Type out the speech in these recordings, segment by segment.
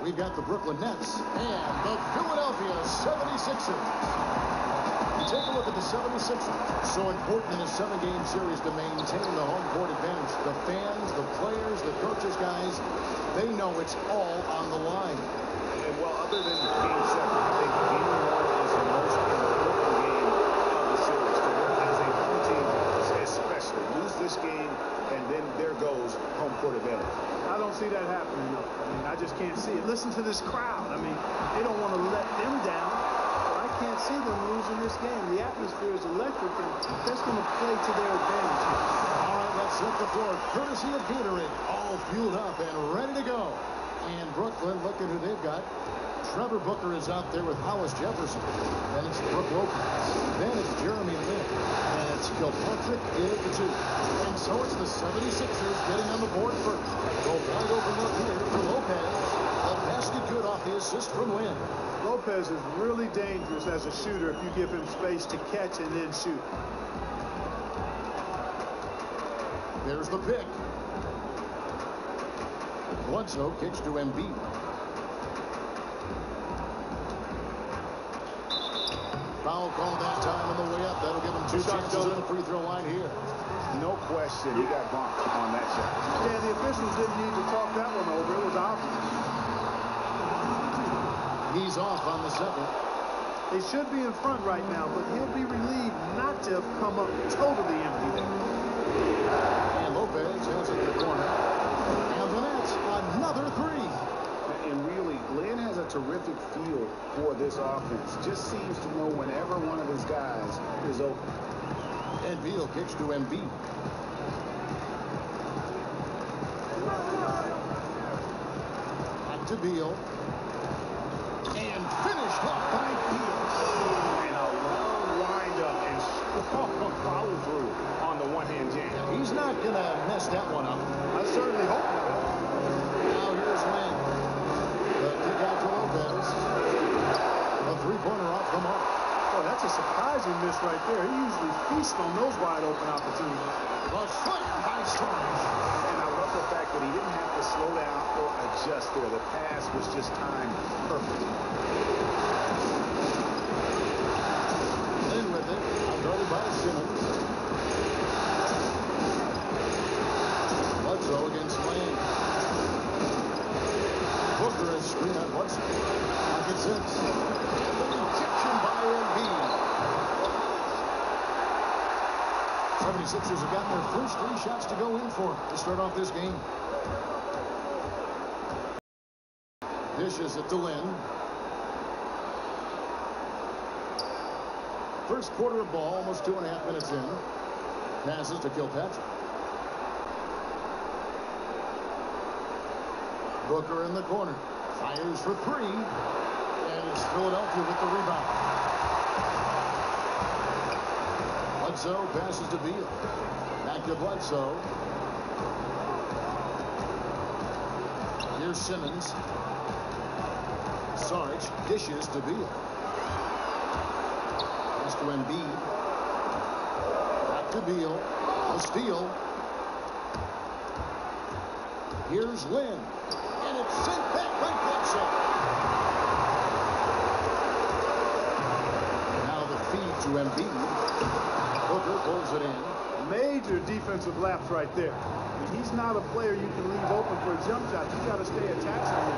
We've got the Brooklyn Nets and the Philadelphia 76ers. You take a look at the 76ers. So important in a 7-game series to maintain the home court advantage. The fans, the players, the coaches, guys, they know it's all on the line. And well, other than Game 7, I think Game 1 is the most important game of the series. To win as a home team, especially lose this game, and then there goes home court advantage. I don't see that happening, though. I mean, I just can't see it. Listen to this crowd. I mean, they don't want to let them down. But I can't see them losing this game. The atmosphere is electric, and that's going to play to their advantage. All right, let's hit the floor. Courtesy of Gatorade. All fueled up and ready to go. And Brooklyn, looking who they've got. Trevor Booker is out there with Hollis Jefferson. Then it's Brook Lopez. Then it's Jeremy Lin. And it's Kilpatrick in at the 2. And so it's the 76ers getting on the board first. Go wide open look here for Lopez. The basket good off the assist from Lin. Lopez is really dangerous as a shooter if you give him space to catch and then shoot. There's the pick. Bledsoe kicks to Embiid. Foul call that time on the way up. That'll give him 2 chances at the free throw line here. No question, he got bumped on that shot. Yeah, the officials didn't need to talk that one over. It was obvious. He's off on the second. They should be in front right now, but he'll be relieved not to have come up totally empty there. And Lopez has it in the corner. And the Nets, another 3. And really, Lin has a terrific feel for this offense. Just seems to know whenever one of his guys is open. And Beal kicks to Embiid. Back to Beal. And finished off by Beal. And a long windup and strong follow through on the one-hand jam. He's not going to mess that one up. I certainly hope not. Now here's Lin. The kick out to Lopez. A 3-pointer off the mark. Oh, that's a surprising miss right there. He usually feasts on those wide open opportunities. The slam by Starks. And I love the fact that he didn't have to slow down or adjust there. The pass was just timed perfectly. In with it. Guarded by Simmons. Bledsoe against Lane. Booker is screen on Bledsoe. Pocket 6. And the rejection by Embiid. 76ers have gotten their first 3 shots to go in for to start off this game. Dishes it to Lin. First quarter of ball, almost 2.5 minutes in. Passes to Kilpatrick. Booker in the corner. Fires for 3. And it's Philadelphia with the rebound. Bledsoe passes to Beal. Back to Bledsoe. Here's Simmons. Sarge dishes to Beal. Pass to Embiid. Back to Beal. A steal. Here's Lin. And it's sent back by Bledsoe. Now the feed to Embiid. Booker pulls it in. Major defensive lapse right there. I mean, he's not a player you can leave open for a jump shot. You got to stay attached to him.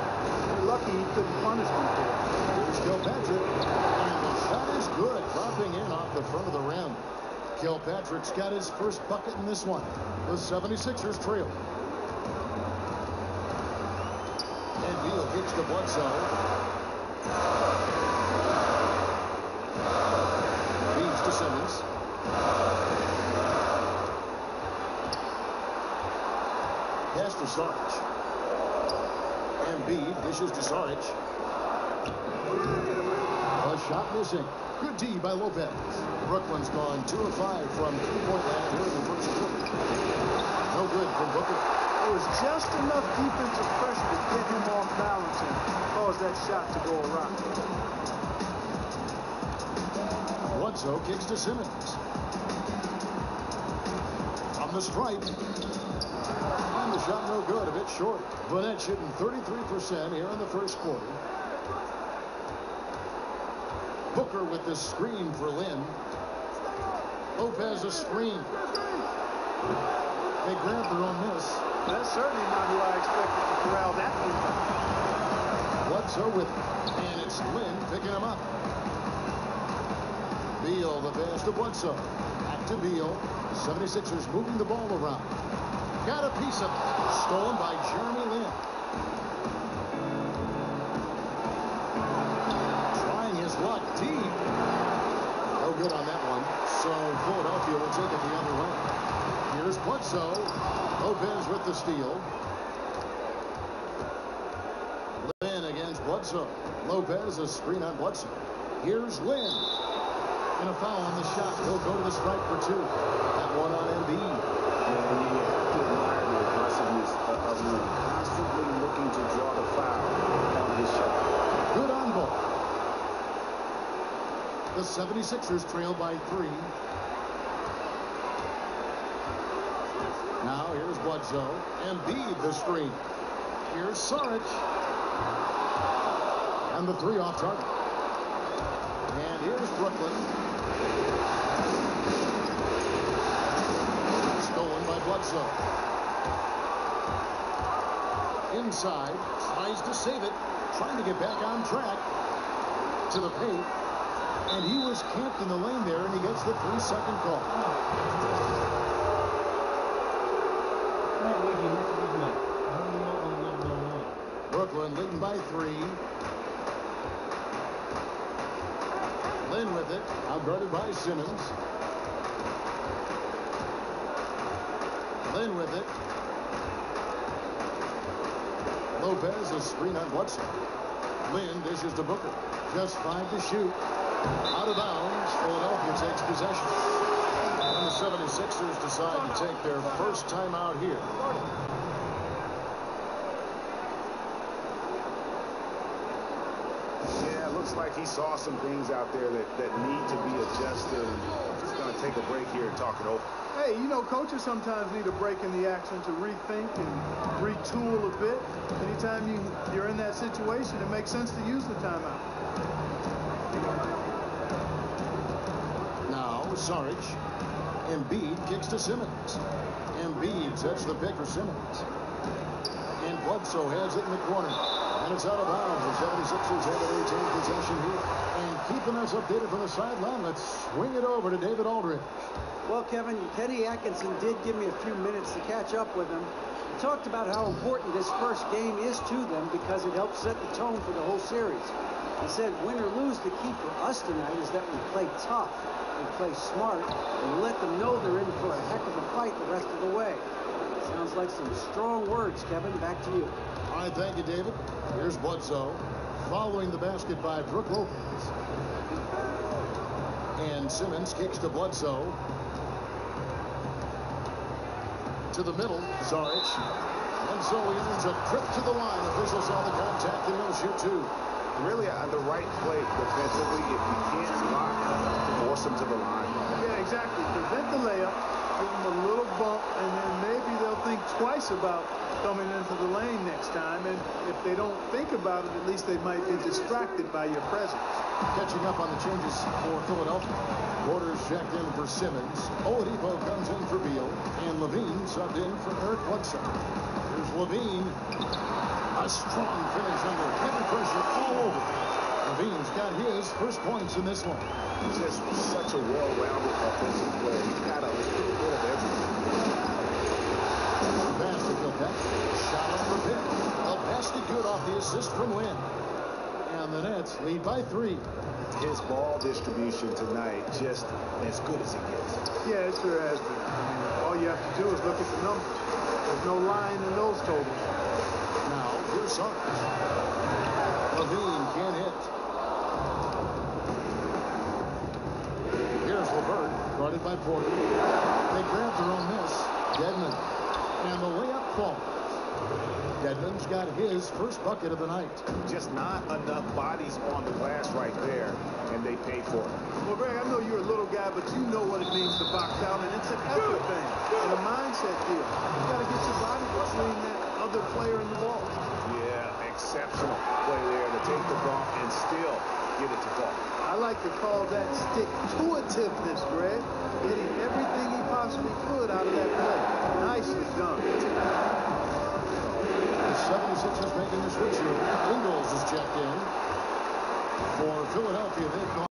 You're lucky he couldn't punish him for it. Here's Kilpatrick. And the shot is good. Dropping in off the front of the rim. Kilpatrick's got his first bucket in this one. The 76ers trail. And Beal kicks to Bledsoe. Feeds to Simmons. Pass to Sarge. Embiid dishes to Sarge. A shot missing. Good D by Lopez. Brooklyn's gone 2 of 5 from 3-point land here in the first quarter. No good from Booker. There was just enough defensive pressure to get him off balance and cause that shot to go awry. Bledsoe kicks to Simmons. From the stripe. And the shot no good, a bit short. Burnett shooting 33% here in the first quarter. Booker with the screen for Lynn. Lopez a screen. They grab their own miss. That's certainly not who I expected to corral that one. Bledsoe with it. And it's Lynn picking him up. Beal, the pass to Bledsoe. Back to Beal. 76ers moving the ball around. Got a piece of it. Stolen by Jeremy Lin. Trying his luck deep. No good on that one. So Philadelphia will take it the other way. Here's Bledsoe. Lopez with the steal. Lin against Bledsoe. Lopez a screen on Bledsoe. Here's Lin. And a foul on the shot. He'll go to the strike for two. That one on Embiid. Yeah, and you have to admire the aggressiveness of Lin. Constantly looking to draw the foul on his shot. Good on both. The 76ers trail by 3. Now here's Bledsoe. Embiid the screen. Here's Saric. And the 3 off target. And here's Brooklyn. Stolen by Bledsoe. Inside. Tries to save it. Trying to get back on track. To the paint. And he was camped in the lane there, and he gets the 3-second call. Brooklyn leading by 3. Lin with it. Outguarded by Simmons. Lin with it. Lopez a screen on Bledsoe. Lin dishes to Booker. Just 5 to shoot. Out of bounds. Philadelphia takes possession. And the 76ers decide to take their first time out here. Yeah, it looks like he saw some things out there that need to be adjusted. And just going to take a break here and talk it over. Hey, you know, coaches sometimes need a break in the action to rethink and retool a bit. Anytime you're in that situation, it makes sense to use the timeout. Now, Saric. Embiid kicks to Simmons. Embiid sets the pick for Simmons. And Bledsoe has it in the corner. And it's out of bounds. The 76ers have to retain possession here. And keeping us updated from the sideline, let's swing it over to David Aldridge. Well, Kevin, Kenny Atkinson did give me a few minutes to catch up with him. He talked about how important this first game is to them because it helps set the tone for the whole series. He said, win or lose, the key for us tonight is that we play tough, we play smart, and let them know they're in for a heck of a fight the rest of the way. Sounds like some strong words, Kevin. Back to you. All right, thank you, David. Here's Bledsoe following the basket by Brook Lopez. And Simmons kicks to Bledsoe. To the middle, Saric. Bledsoe earns a trip to the line. Officials saw the contact and he'll shoot 2. Really, the right play defensively. If you can't block, force him to the line. Yeah, exactly. Prevent the layup, give them a little bump, and then maybe they'll think twice about coming into the lane next time. And if they don't think about it, at least they might be distracted by your presence. Catching up on the changes for Philadelphia. Porter's checked in for Simmons. Oladipo comes in for Beal. And Levine subbed in for Eric Bledsoe. Here's Levine. A strong finish under heavy pressure all over. Levine's got his first points in this one. He's just such a well-rounded offensive player. He's got a little bit of everything. Pass to Kilpatrick. Shot on the pick. A basket good off the assist from Lynn. And the Nets lead by 3. His ball distribution tonight just as good as it gets. Yeah, it sure has been. I mean, all you have to do is look at the numbers. There's no line in those totals. Now, here's Saric. Levine can't hit. Here's LeVert, guarded by Porter. They grab their own miss. Dedmon. And the layup falls. Dedmon's got his first bucket of the night. Just not enough bodies on the glass right there, and they paid for it. Well, Greg, I know you're a little guy, but you know what it means to box out, and it's an effort thing and a mindset deal. You got to get your body between that other player and the ball. Yeah, exceptional play there to take the bump and still get it to fall. I like to call that stick-to-itiveness, Greg. Getting everything he possibly could out of that play. Nicely done. The 76ers making the switch here. Ingles is checked in. For Philadelphia, they've gone.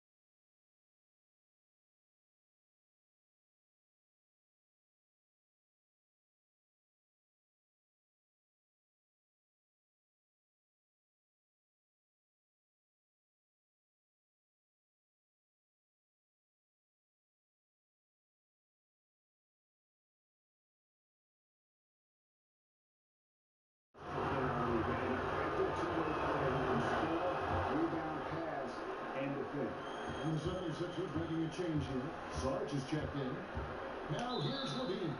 And the 76ers making a change here. Sarge is checked in. Now here's Levine.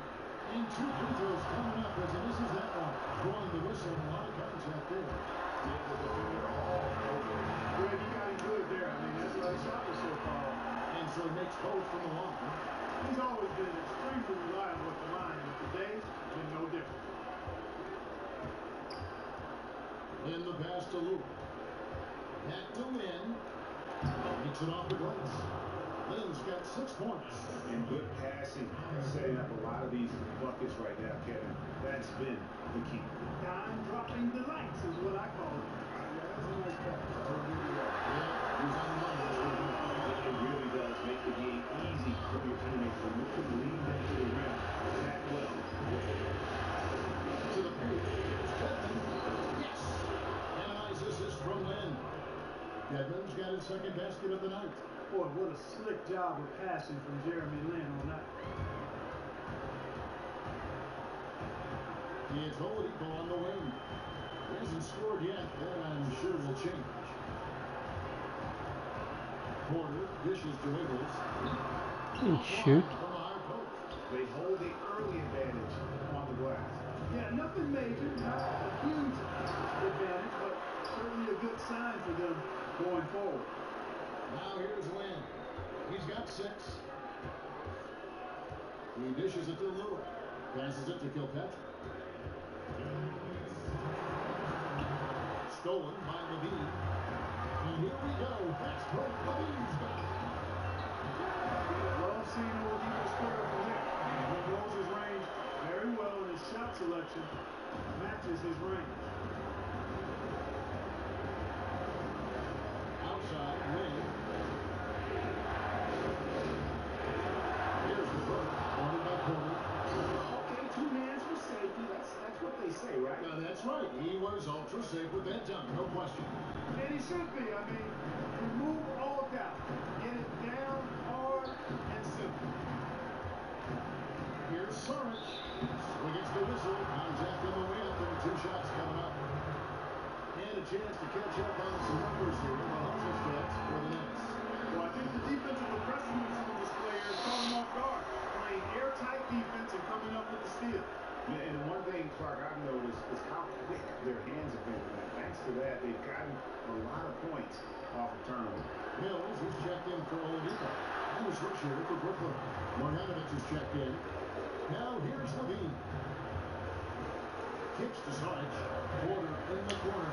And 2 free throws coming up as he misses that one. Blowing the whistle, a lot of contact there. Greg, you got him good there. I mean, that's why the shot was so far. And so he makes both from the line. He's always been extremely reliable at the line, and today has been no different. In the pass to Luke. Back to Lynn. Makes it off the glass. Lynn's got 6 points. And good passing, setting up a lot of these buckets right now, Kevin. That's been the key. Dime-dropping delights is what I call it. Yeah, that's a nice pass. Yeah, he's on the money. It really does make the game easy for your teammates when you can lead them to the rim that well. To the paint. Yes. And a nice assist from Lynn. Dedmon's got his second basket of the night. Boy, what a slick job of passing from Jeremy Lin on that. It's Oladipo on the wing. He hasn't scored yet. That I'm sure will change. Porter dishes to Ingles. Shoot. From the high post. They hold the early advantage on the glass. Yeah, nothing major, not a huge advantage, but certainly a good sign for them going forward. Now here's Lynn. He's got 6. He dishes it to Lewis. Passes it to Kilpatrick. Stolen by Levine. And here we go. That's broke. Levine's got it. Love seeing Oladipo square from there. He blows his range very well, and his shot selection matches his range. Outside, Lynn. Here's the hook. Wanted by Porter. Okay, 2 hands for safety. That's what they say, right? That's right. He was ultra safe with that dunk. No question. And he should be. I mean, remove all doubt. Get it down hard and simple. Here's Saric. Swing gets the whistle. Contact on the way up. There are 2 shots coming up. And a chance to catch up on some numbers here. Well, that's Jets for the Nets. Well, I think the defensive aggressiveness on display here is caught him off guard. Playing airtight defense and coming up with the steal. Yeah, and one thing, Clark, I've noticed is how quick their hands have been. And thanks to that, they've gotten a lot of points off of turnover. Mills is checked in for Oladipo. And the switch here for Brooklyn. Marjanovic is checked in. Now here's Levine. Kicks to Sarge. Porter in the corner.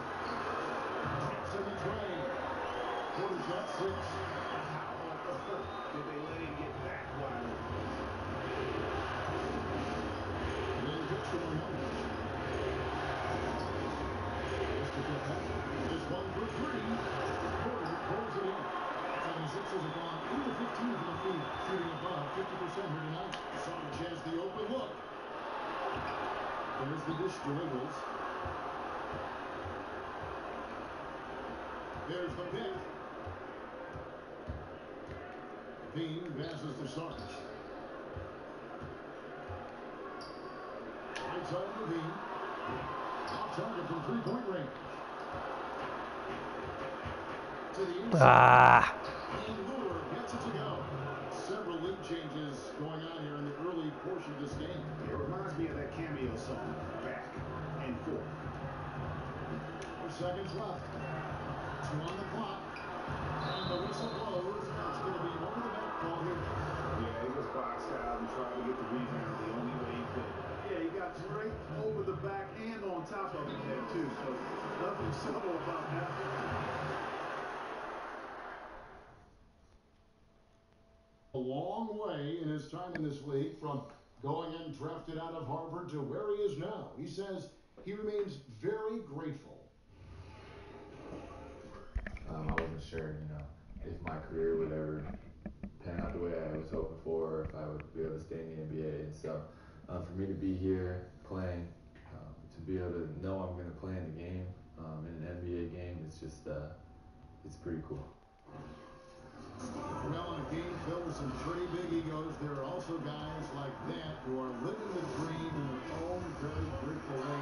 Taps in the tray. Porter's got 6. Did they let him get back wide open? Then kicks to Marjanovic. This one for 3. Porter pulls it in. 76ers have gone 8 of 15 from the field, shooting above 50% here tonight. Sarge has the open look. There's the dish to Ingles. There's the pick. Bean passes to Sarge. Right side to Bean. Off target from 3-point range. To the inside. And Lure gets it to go. Several lead changes going on here in the early portion of this game. It reminds me of that cameo song, Back and seconds left. 2 on the clock. And the whistle blows. It's going to be an over-the-back call here. Yeah, he was boxed out and tried to get the rebound the only way he could. Yeah, he got straight over the back and on top of him there, too. So nothing subtle about that. A long way in his time in this league from going undrafted out of Harvard to where he is now. He says he remains very grateful. I wasn't sure, if my career would ever pan out the way I was hoping for, or if I would be able to stay in the NBA. And so, for me to be here playing, to be able to know I'm going to play in the game, in an NBA game, it's just, it's pretty cool. Well, in a game filled with some pretty big egos, there are also guys like that who are living the dream in their own very grateful way.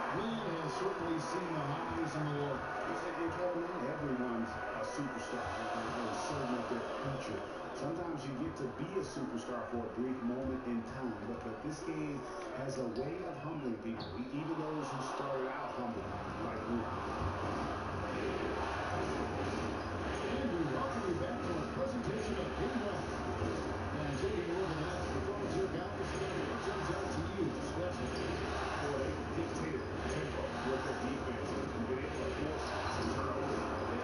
Lynn has certainly seen the highs and the lows. And Kevin, not everyone's a superstar or certain of their future. Sometimes you get to be a superstar for a brief moment in time, but this game has a way of humbling people, even those who started out humble, like me. And we welcome you back to our presentation of Game 1. And taking a look at that performance here, guys, what jumps out to you, especially? Boy, they dictated tempo with their defense and been able to force some turnovers.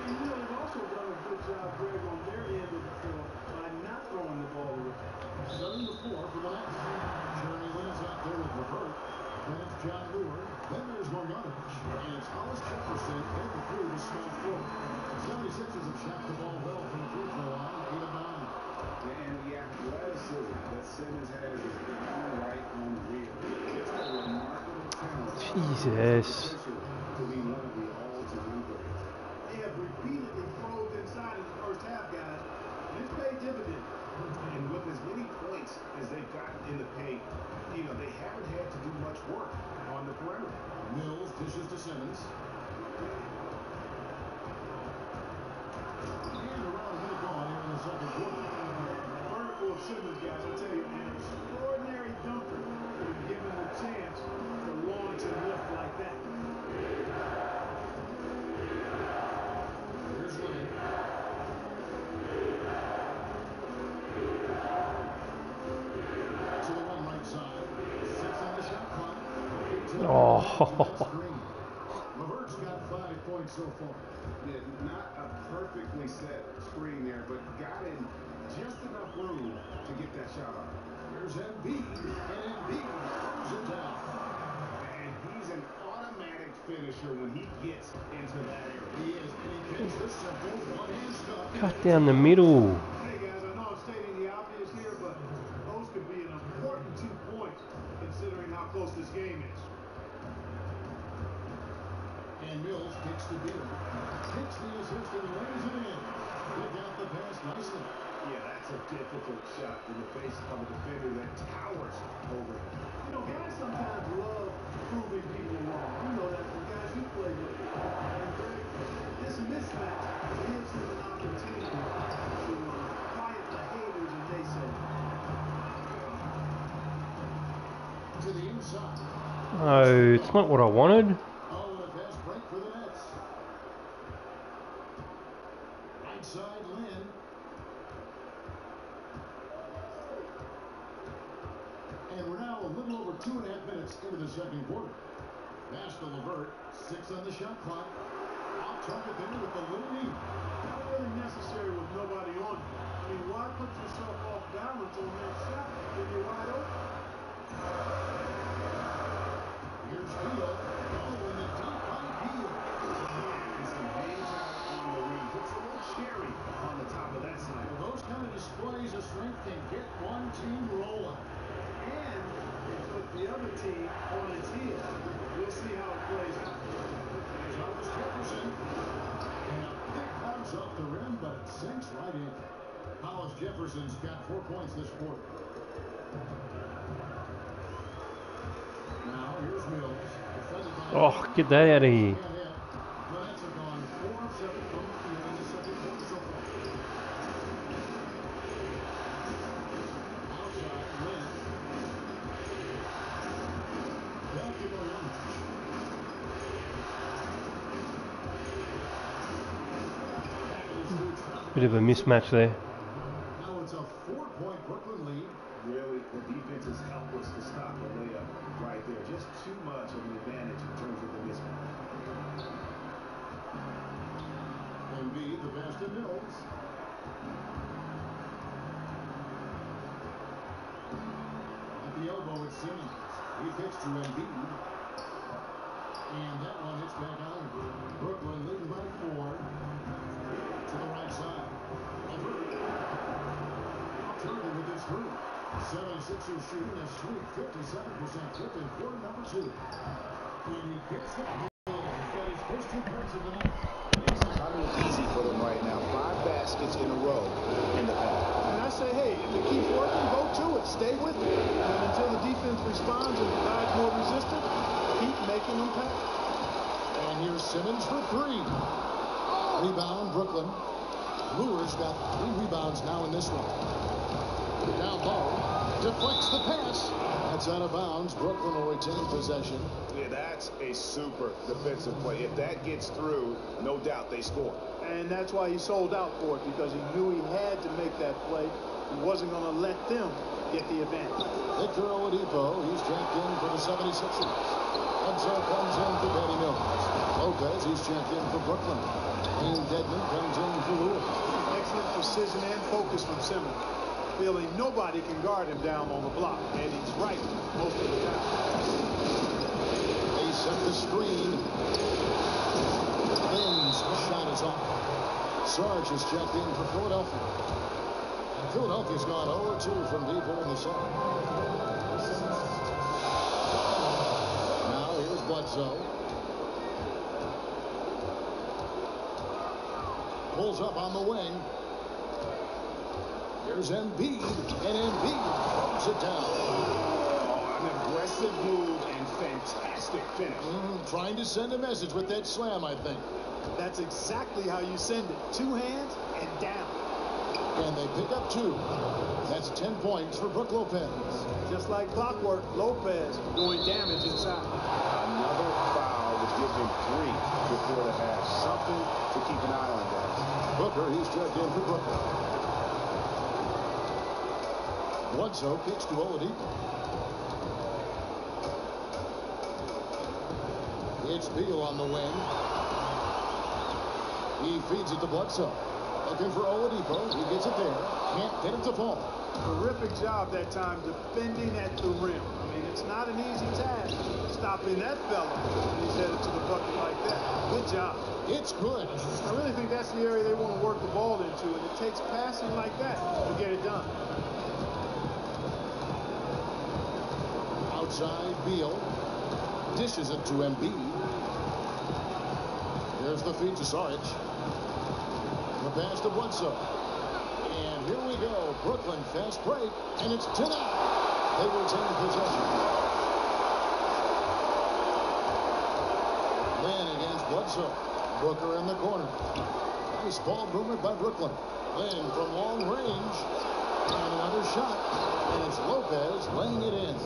And they've also done a good job, Greg, on their end of the floor by not throwing the ball away. Setting the floor for the Nets. Jeremy Lin is out there with Levert. Then it's John Moore. Then there's Marjanovic. And it's Hollis Jefferson heading through the small court. 76ers have shot the ball well from the free throw line, 8 of 9. And the athleticism that Simmons has is downright unreal. It's a remarkable talent. Jesus. To be one of the all-time greats. They have repeatedly probed inside in the first half, guys, and it's paid dividends. And with as many points as they've gotten in the paint, they haven't had to do much work on the perimeter. Mills dishes to Simmons. And around a minute gone here in the second quarter. Vertical of Simmons, guys, I tell you, an extraordinary dunker when given the chance to launch and lift like that. Here's Lin. To the one right side. 6 on the shot clock. 8 to the Oh. screen. Levert's got 5 points so far. Yeah, not a perfectly set screen there, but got in just enough room to get that shot off. Here's Embiid, and Embiid throws it down. And he's an automatic finisher when he gets into that area. He is, and he makes the simple one-hand stuff. Cut down the middle. Hey, guys, I know I'm stating the obvious here, but those could be an important 2 points considering how close this game is. And Mills kicks to Beal. Kicks the assist and lays it in. Pick out the pass nicely. Yeah, that's a difficult shot in the face of a defender that towers over him. Guys sometimes love proving people wrong. You know that from guys you play with. And this mismatch gives him an opportunity to quiet the haters and naysayers. To the inside. No, it's not what I wanted. Oh, and a fast break for the Nets. Right side, Lin. And we're now a little over 2.5 minutes into the second quarter. Pass to Levert. 6 on the shot clock. Off target there with the little knee. Not really necessary with nobody on you. I mean, why put yourself off balance on that shot when you're wide open? Here's Beal. Oh, and the dunk by Beal. And some hang time on the wing. Puts a little cherry on the top of that side. Well, those kind of displays of strength can get one team rolling. And it put the other team on its heels. We'll see how it plays out. Here's Hollis Jefferson. And a big bounce off the rim, but it sinks right in. Hollis Jefferson's got 4 points this quarter. Now, here's Mills. Defended by Oh, get that out of here. The Nets have gone 4 of 7 from the field in the second quarter so far. Outside, Lin. Back to Marjanovic. Bit of a mismatch there. Now it's a 4-point Brooklyn lead. Really, the defense is helpless to stop the layup right there. Just too much of an advantage in terms of the mismatch. Embiid, the pass to Mills. At the elbow, it's Simmons. He kicks to Embiid. And that one hits back out. Brooklyn leading by 4. To the right side. Turner with his three. 76ers shooting a sweet 57% clip in quarter number 2. And he gets that. He's got his first 2 points of the night. It's coming easy for them right now. 5 baskets in a row in the pack. And I say, hey, if it keeps working, go to it. Stay with it. And until the defense responds and provides more resistance, keep making them pay. And here's Simmons for 3. Rebound, Brooklyn. Lure's got 3 rebounds now in this one. Down low. Deflects the pass. That's out of bounds. Brooklyn will retain possession. Yeah, that's a super defensive play. If that gets through, no doubt they score. And that's why he sold out for it, because he knew he had to make that play. He wasn't going to let them get the advantage. Victor Oladipo, he's checked in for the 76ers. Bledsoe comes in for Patty Mills. Lopez, he's checked in for Brooklyn. Wayne Dedmon comes in for Lewis. Excellent precision and focus from Simmons. Feeling nobody can guard him down on the block, and he's right most of the time. They set the screen. Lynn's shot is off. Sarge is checked in for Philadelphia. Philadelphia's gone 0-2 from deep here in the second. Now here's Bledsoe. Pulls up on the wing. Here's Embiid, and Embiid throws it down. Oh, an aggressive move and fantastic finish. Trying to send a message with that slam, I think. That's exactly how you send it. 2 hands and down. And they pick up 2. That's 10 points for Brook Lopez. Just like clockwork, Lopez doing damage inside. Another foul would give him 3 before the half. Something to keep an eye on, guys. Booker, he's checked in for Brooklyn. Bledsoe kicks to Oladipo. It's Beal on the wing. He feeds it to Bledsoe. Looking for Oladipo. He gets it there. Can't get it to fall. Terrific job that time defending at the rim. I mean, it's not an easy task stopping that fella when he's headed to the bucket like that. Good job. It's good. I really think that's the area they want to work the ball into, and it takes passing like that to get it done. Outside, Beal dishes it to Embiid. There's the feed to Saric. The pass to Bledsoe. And here we go. Brooklyn fast break, and it's 10 out. They retain possession. Lynn against Bledsoe. Booker in the corner. Nice ball movement by Brooklyn. Lynn from long range. And another shot. And it's Lopez laying it in.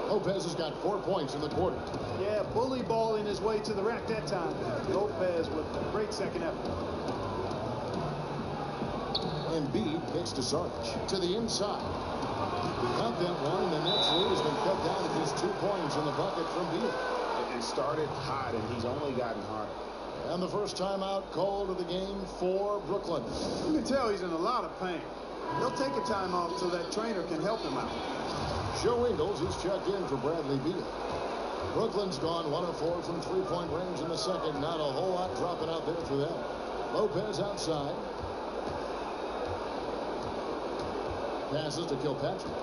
Lopez has got 4 points in the quarter. Yeah, bully balling his way to the rack that time. Lopez with a great second effort. Embiid kicks to Sarge to the inside. Cut that one, and the next lead has been cut down to just 2 points in the bucket from Beal. And started hot, and he's only gotten hotter. And the first timeout called of the game for Brooklyn. You can tell he's in a lot of pain. He'll take a timeout so that trainer can help him out. Joe Ingles is checked in for Bradley Beal. Brooklyn's gone 1 of 4 from 3-point range in the second. Not a whole lot dropping out there for them. Lopez outside. Passes to Kilpatrick.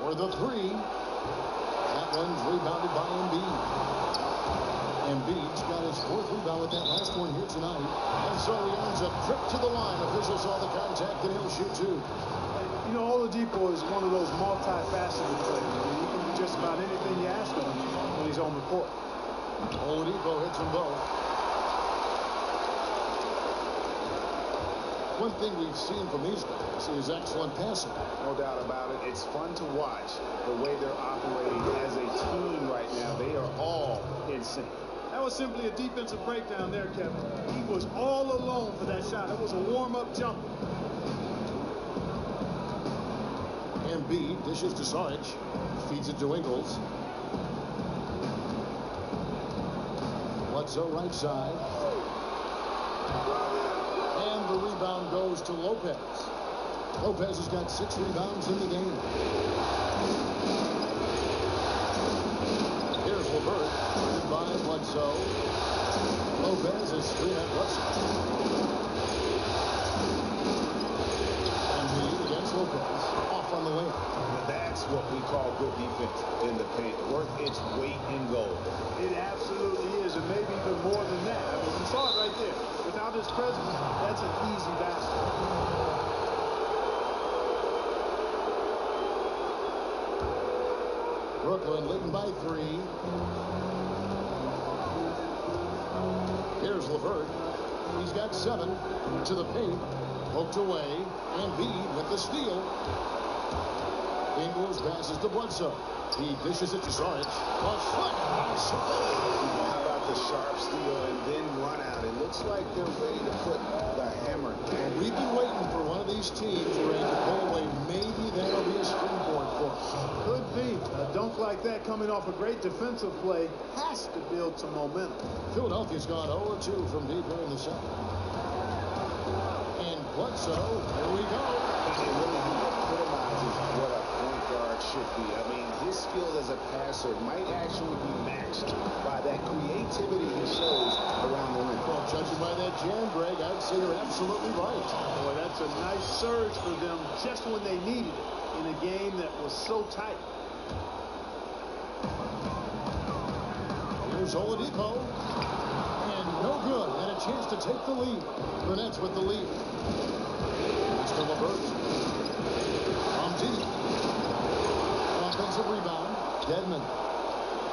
For the 3. That one's rebounded by Embiid. Embiid's got his 4th rebound with that last one here tonight. And so he earns a trip to the line. Officials saw the contact, and he'll shoot 2. You know, Oladipo is one of those multifaceted players. I mean, he can do just about anything you ask of him when he's on the court. Oladipo hits them both. One thing we've seen from these guys is excellent passing. No doubt about it. It's fun to watch the way they're operating as a team right now. They are all in sync. That was simply a defensive breakdown there, Kevin. He was all alone for that shot. It was a warm-up jumper. Embiid dishes to Saric. Feeds it to Ingles. Bledsoe right side. And the rebound goes to Lopez. Lopez has got 6 rebounds in the game. Here's LeVert. By Bledsoe. Lopez is screen at Russell. Embiid against Lopez. Off on the layup. That's what we call good defense in the paint. Worth its weight in gold. It absolutely is, and maybe even more than that. I mean, you saw it right there. Without his presence, that's an easy basket. Brooklyn leading by 3. Here's LeVert. He's got 7 to the paint. Poked away. Embiid with the steal. Ingles passes to Bledsoe. He dishes it to Saric. How about the sharp steal and then run out? It looks like they're ready to put the hammer down. We've been waiting for one of these teams ready to pull away. Maybe that'll be a springboard for us. Could be. A dunk like that coming off a great defensive play has to build some momentum. Philadelphia's gone 0-2 from deep here in the second. And Bledsoe, here we go. It really epitomizes what a point guard should be. I mean, his skill as a passer might actually be matched by that creativity he shows around the rim. Well, judging by that jam, Greg, I'd say you're absolutely right. Boy, that's a nice surge for them just when they needed it in a game that was so tight. Here's Oladipo. And no good. And a chance to take the lead. The Nets with the lead. It's to LeVert. From deep. Offensive rebound. Dedmon.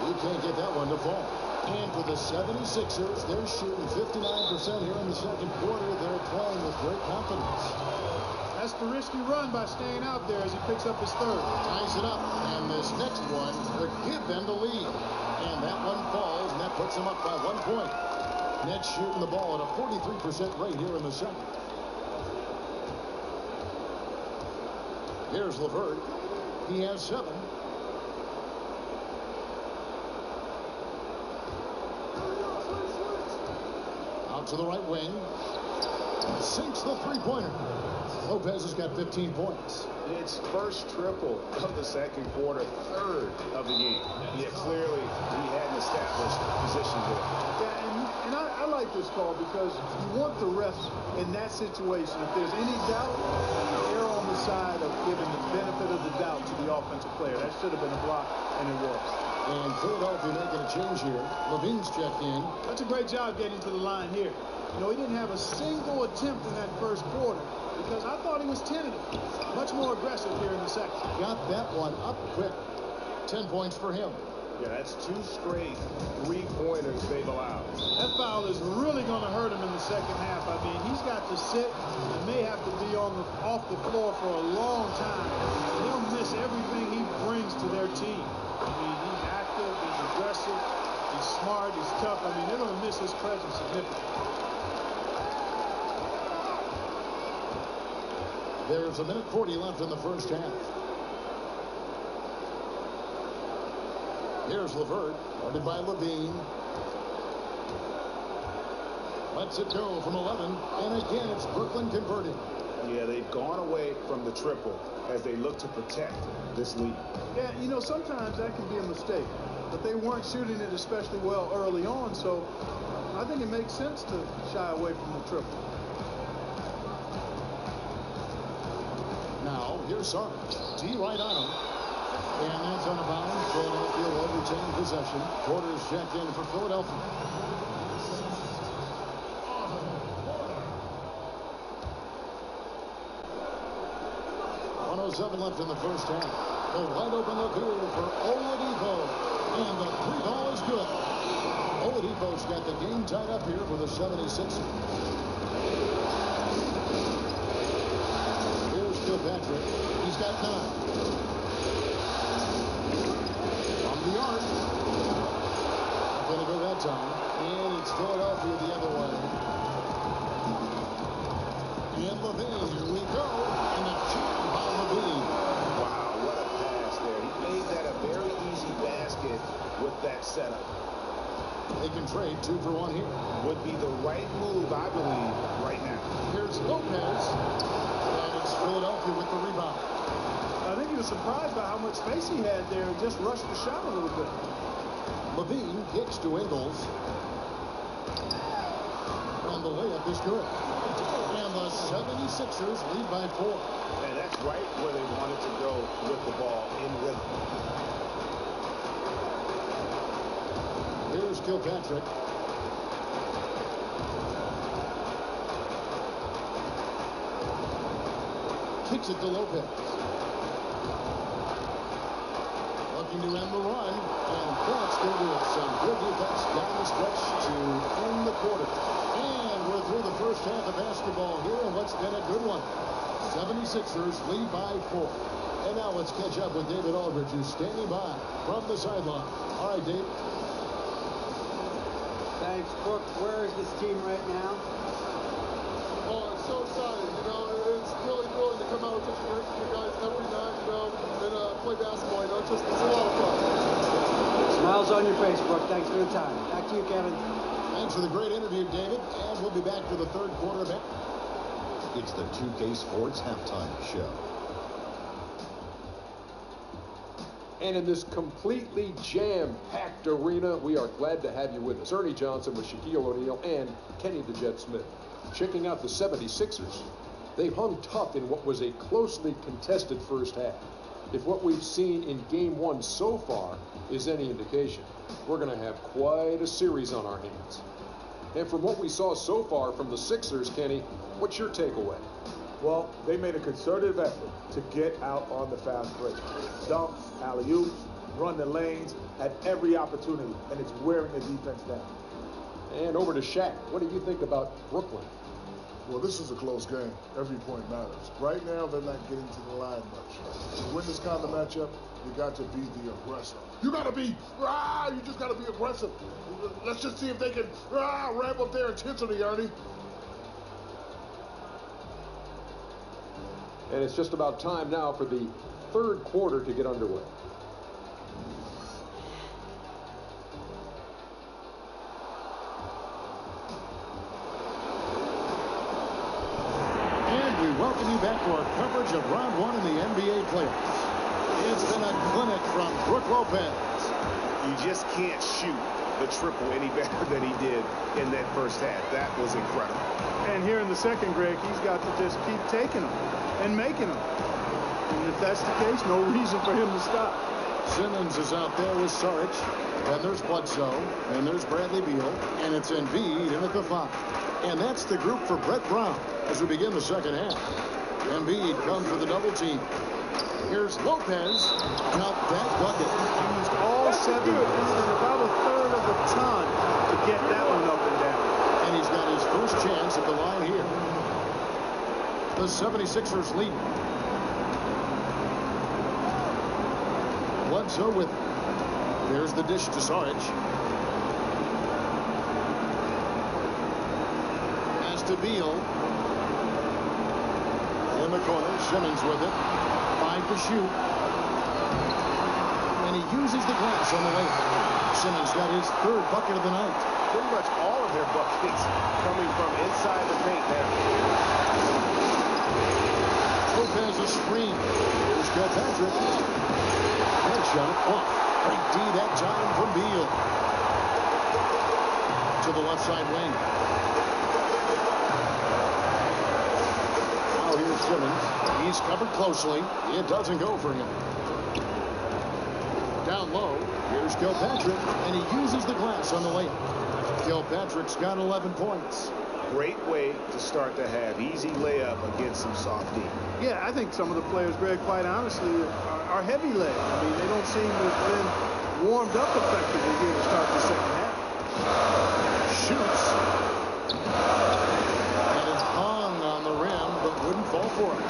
He can't get that one to fall. And for the 76ers, they're shooting 59% here in the second quarter. They're playing with great confidence. That's the risky run by staying out there as he picks up his third. Ties it up. And this next one could give them the lead. And that one falls, and that puts them up by 1 point. Nets shooting the ball at a 43% rate here in the second. Here's LeVert. He has 7. Out to the right wing. Sinks the three-pointer. Lopez has got 15 points. It's first triple of the second quarter, third of the game. Yeah, clearly he hadn't established position there. Yeah, and I like this call because you want the refs in that situation. If there's any doubt, they're on the side of giving the benefit of the doubt to the offensive player. That should have been a block, and it was. And Philadelphia making a change here. Levine's checked in. That's a great job getting to the line here. You know, he didn't have a single attempt in that first quarter because I thought he was tentative. Much more aggressive here in the second. Got that one up quick. 10 points for him. Yeah, that's 2 straight three-pointers they've allowed. That foul is really going to hurt him in the second half. I mean, he's got to sit and may have to be off the floor for a long time. They'll miss everything he brings to their team. I mean, he's active, he's aggressive, he's smart, he's tough. I mean, they're going to miss his presence significantly. There's a minute 40 left in the first half. Here's LeVert, guarded by Levine. Lets it go from 11, and again it's Brooklyn converting. Yeah, they've gone away from the triple as they look to protect this lead. Yeah, you know, sometimes that can be a mistake, but they weren't shooting it especially well early on, so I think it makes sense to shy away from the triple. Now, here's Saric. D right on him. And that's on a bounce. Philadelphia will retain possession. Porter's checked in for Philadelphia. .107 left in the first half. The wide open look here for Oladipo. And the 3 ball is good. Oladipo's got the game tied up here for the 76ers. Here's Kilpatrick. He's got 9. From the arc. Not going to go that time. setup. They can trade 2 for 1 here. Would be the right move, I believe, right now. Here's Lopez. And it's Philadelphia with the rebound. I think he was surprised by how much space he had there and just rushed the shot a little bit. Levine kicks to Ingles. And the layup is good. And the 76ers lead by 4. And that's right where they wanted to go with the ball in rhythm. Here's Kilpatrick. Kicks it to Lopez. Looking to end the run. And that's going to do it. Some good defense down the stretch to end the quarter. And we're through the first half of basketball here in what's been a good one. 76ers lead by 4. And now let's catch up with David Aldridge, who's standing by from the sideline. All right, Dave. Thanks, Brooke. Where is this team right now? Oh, it's so exciting. You know, it's really thrilling to come out with such great guys every night, you know, and play basketball. You know, it's a lot of fun. Smiles on your face, Brooke. Thanks for the time. Back to you, Kevin. Thanks for the great interview, David. And we'll be back for the third quarter back. It's the 2K Sports Halftime Show. And in this completely jam-packed arena, we are glad to have you with us. Ernie Johnson with Shaquille O'Neal and Kenny the Jet Smith. Checking out the 76ers. They've hung tough in what was a closely contested first half. If what we've seen in Game 1 so far is any indication, we're going to have quite a series on our hands. And from what we saw so far from the Sixers, Kenny, what's your takeaway? Well, they made a concerted effort to get out on the fast break. Dumps, alley-oops, run the lanes at every opportunity, and it's wearing the defense down. And over to Shaq. What do you think about Brooklyn? Well, this is a close game. Every point matters. Right now, they're not getting to the line much. To win this kind of matchup, you got to be the aggressor. You got to be, you just got to be aggressive. Let's just see if they can ramp up their intensity, Ernie. And it's just about time now for the third quarter to get underway. And we welcome you back to our coverage of round 1 in the NBA playoffs. It's been a clinic from Brook Lopez. You just can't shoot the triple any better than he did in that first half. That was incredible. And here in the second, Greg, he's got to just keep taking them and making them. And if that's the case, no reason for him to stop. Simmons is out there with Saric. Then there's Bledsoe. And there's Bradley Beal. And it's Embiid in at the 5. And that's the group for Brett Brown as we begin the second half. Embiid comes with a double team. Here's Lopez. Now that bucket. He used all 7 feet and about a third of a ton to get that one up and down. And he's got his first chance at the line here. The 76ers lead. Bledsoe with it. There's the dish to Saric. Pass to Beal. In the corner, Simmons with it. 5 to shoot. And he uses the glass on the way. Simmons got his third bucket of the night. Pretty much all of their buckets coming from inside the paint there. Lopez a screen. Here's Kilpatrick. Headshot. Oh, great D that time from Beal. To the left side wing. Now here's Simmons. He's covered closely. It doesn't go for him. Down low. Here's Kilpatrick. And he uses the glass on the layup. Kilpatrick's got 11 points. Great way to start the half. Easy layup against some soft D. Yeah, I think some of the players, Greg, quite honestly, are heavy legged. I mean, they don't seem to have been warmed up effectively here to start the second half. Shoots. And it hung on the rim, but wouldn't fall for it.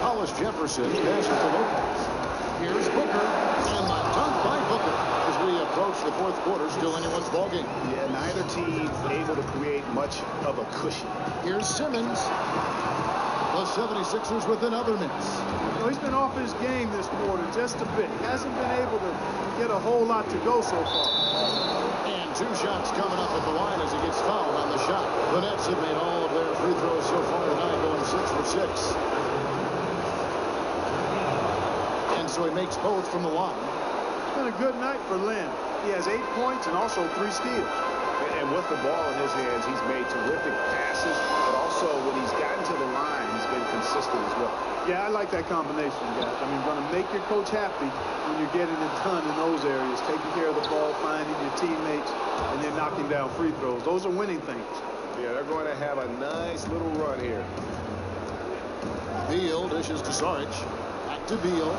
Hollis Jefferson passes to Lopez. Here's Booker. And the dunk by Booker. As we approach the fourth quarter, still anyone's ballgame. Yeah, neither team able to create much of a cushion. Here's Simmons. The 76ers with another miss. know, he's been off his game this quarter just a bit. Hasn't been able to get a whole lot to go so far. And 2 shots coming up at the line as he gets fouled on the shot. The Nets have made all of their free throws so far tonight, going 6 for 6. And so he makes both from the line. It's been a good night for Len. He has 8 points and also 3 steals. And with the ball in his hands, he's made terrific passes, but also when he's gotten to the line, he's been consistent as well. Yeah, I like that combination, guys. I mean, going to make your coach happy when you're getting it done in those areas, taking care of the ball, finding your teammates, and then knocking down free throws. Those are winning things. Yeah, they're going to have a nice little run here. Beal dishes to Saric. Back to Beal.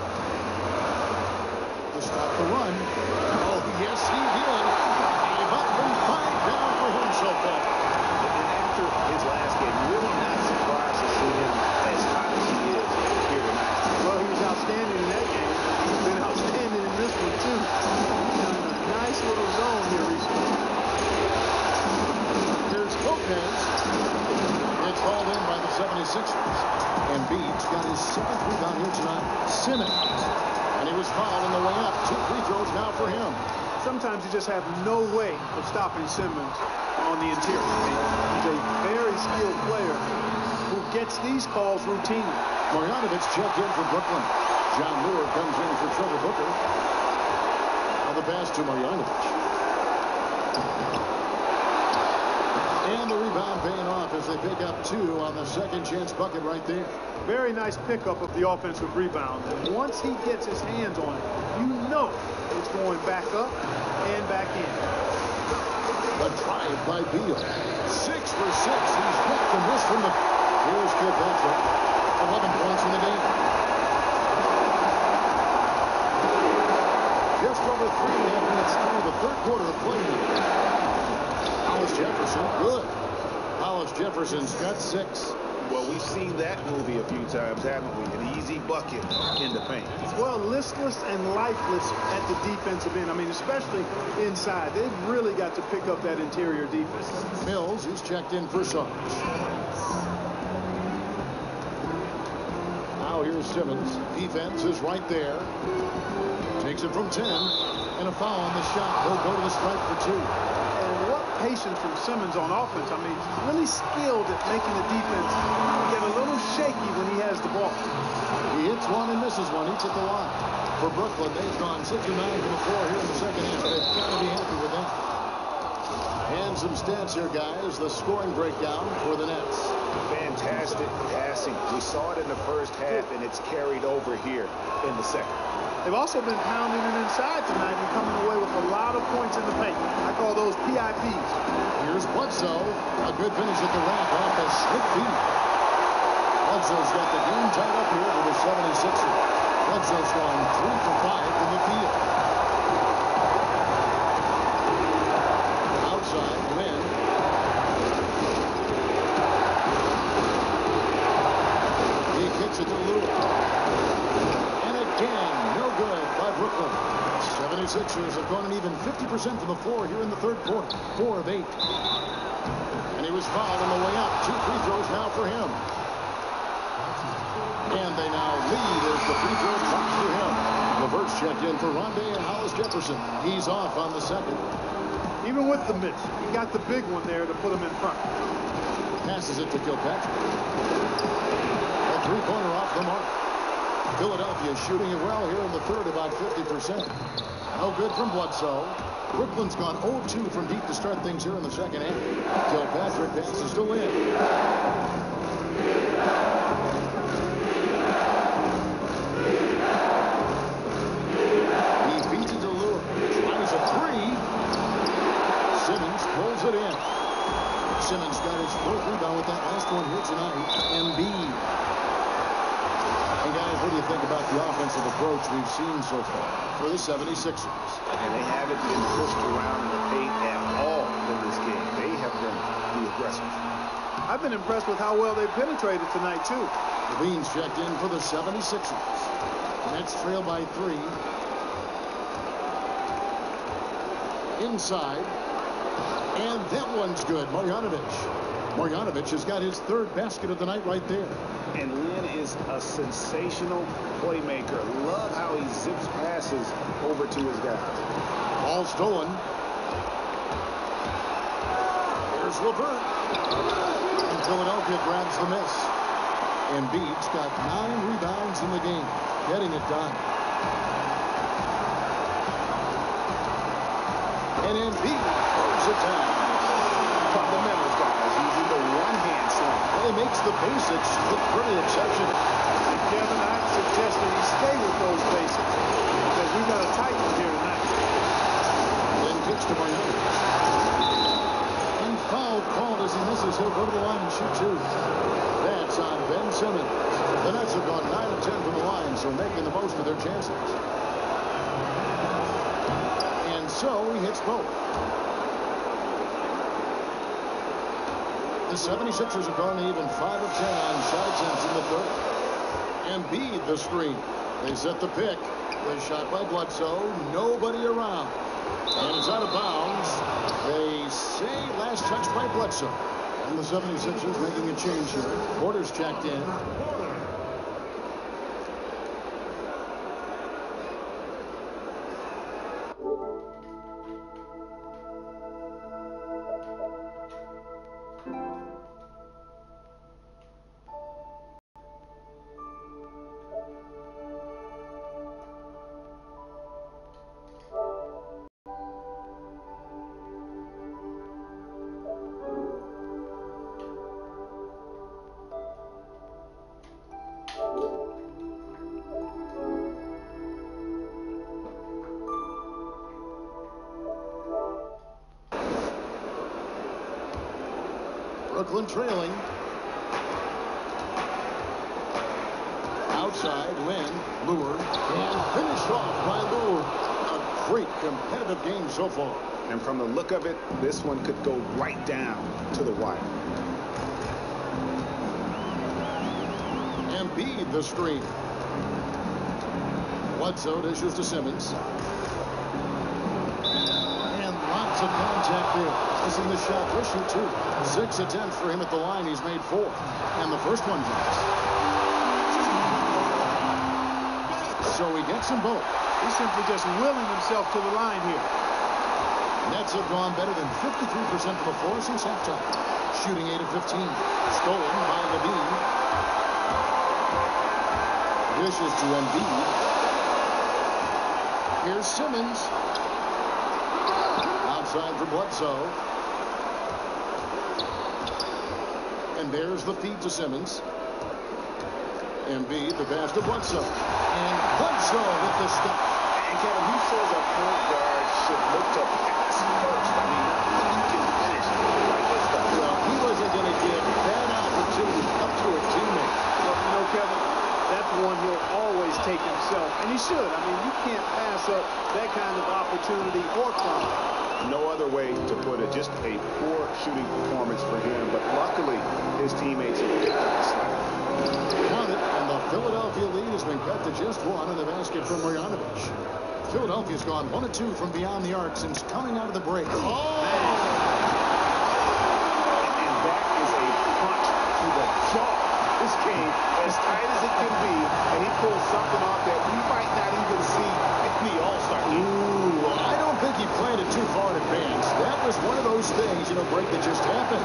To stop the run. Oh, yes, he did. Gave up and 5 down for him so far. And after his last game, really not surprised to see him as hot as he is here tonight. Well, he was outstanding in that game. He's been outstanding in this one, too. He's in a nice little zone here recently. Here's Lopez. It's hauled in by the 76ers. And Embiid's got his 7th rebound here tonight. Simmons. And he was fouled on the way up. 2 free throws now for him. Sometimes you just have no way of stopping Simmons on the interior. He's a very skilled player who gets these calls routinely. Marjanovic checked in for Brooklyn. John Moore comes in for Trevor Booker. Now the pass to Marjanovic. And the rebound paying off as they pick up 2 on the second chance bucket right there. Very nice pickup of the offensive rebound. And once he gets his hands on it, you know it's going back up and back in. A drive by Beal. 6 for 6. He's hit the miss from the... Here's Kilpatrick. 11 points in the game. Just over 3.5 minutes through the third quarter of play. Hollis Jefferson, good. Hollis Jefferson's got 6. Well, we've seen that movie a few times, haven't we? An easy bucket in the paint. Well, listless and lifeless at the defensive end. I mean, especially inside. They've really got to pick up that interior defense. Mills, who's checked in for Saric. Now here's Simmons. Defense is right there. Takes it from 10. And a foul on the shot. He'll go to the stripe for 2. And what patience from Simmons on offense. I mean, really skilled at making the defense get a little shaky when he has the ball. He hits one and misses one. He's at the line. For Brooklyn, they've gone 6 of 9 from the floor here in the second half. They've got to be happy with that. And some stats here, guys. The scoring breakdown for the Nets. Fantastic passing. We saw it in the first half, and it's carried over here in the second. They've also been pounding it inside tonight and coming away with a lot of points in the paint. I call those PIPs. Here's Bledsoe. A good finish at the rack off a slick feed. Bledsoe's got the game tied up here for the 76ers. Bledsoe's gone 3 for 5 from the field. Outside, Lynn. He kicks it to Lewis. And again, no good by Brooklyn. 76ers have gone an even 50% from the floor here in the third quarter. 4 of 8. And he was fouled on the way up. 2 free throws now for him. And they now lead as the free throw comes to him. LeVert's checked in for Rondé and Hollis Jefferson. He's off on the second. Even with the miss, he got the big one there to put him in front. Passes it to Kilpatrick. A 3-pointer off the mark. Philadelphia shooting it well here in the third, about 50%. No good from Bledsoe. Brooklyn's gone 0-2 from deep to start things here in the second half. Kilpatrick passes to Lynn. He feeds it to Lewis. Tries a 3. Simmons pulls it in. Simmons got his 4th rebound with that last one here tonight. Embiid. And guys, what do you think about the offensive approach we've seen so far for the 76ers? And they haven't been pushed around in the paint at all in this game. They have been the aggressors. I've been impressed with how well they penetrated tonight, too. Levine's checked in for the 76ers. Nets trail by 3. Inside. And that one's good. Marjanovic has got his 3rd basket of the night right there. And Lynn is a sensational playmaker. Love how he zips passes over to his guy. Ball stolen. Here's LeVert. And Philadelphia grabs the miss. Embiid's got 9 rebounds in the game, getting it done. And Embiid throws it down. Fundamentals, guys, using the one-hand slam. Well, he makes the basics look pretty exceptional. Kevin, I'd suggest that he stay with those basics because we've got a tight one here tonight. Then kicks to Miami. And foul called as he misses. He'll go to the line and shoot 2. That's on Ben Simmons. The Nets have gone 9 of 10 from the line, so making the most of their chances. And so he hits both. The 76ers have gone even 5 of 10 on shot attempts in the third. Embiid the screen. They set the pick. The shot by Bledsoe. Nobody around. And it's out of bounds. They say last touch by Bledsoe. And the 76ers making a change here. Porter's checked in. Brooklyn trailing. Outside, Lynn, lured, and finished off by Lure. A great competitive game so far. And from the look of it, this one could go right down to the wire. Embiid the screen. Bledsoe dishes to Simmons. And lots of contact there. Missing the shot. He'll shoot 2. 6 attempts for him at the line. He's made 4. And the first one drops. So he gets them both. He's simply just willing himself to the line here. Nets have gone better than 53% from the floor since halftime. Shooting 8 of 15. Stolen by Levine. Dishes to Embiid. Here's Simmons. Outside for Bledsoe. And there's the feed to Simmons. Embiid, the pass to Bledsoe. And Bledsoe with the step. And Kevin, who says a point guard should look to pass first? I mean, you can finish like this stuff. Well, he wasn't going to give that opportunity up to a teammate. Well, you know, Kevin, that's one he'll always take himself. And he should. I mean, you can't pass up that kind of opportunity or crime. No other way to put it. Just a poor shooting performance for him. But luckily, his teammates have picked up the slack. And the Philadelphia lead has been cut to just 1 in the basket from Marjanovic. Philadelphia's gone 1 of 2 from beyond the arc since coming out of the break. And that is a punch to the jaw. This game as tight as it can be, and he pulls something off that we might not even see in the All-Star game. Ooh, I don't think he planned it too far in advance. That was one of those things, break that just happened.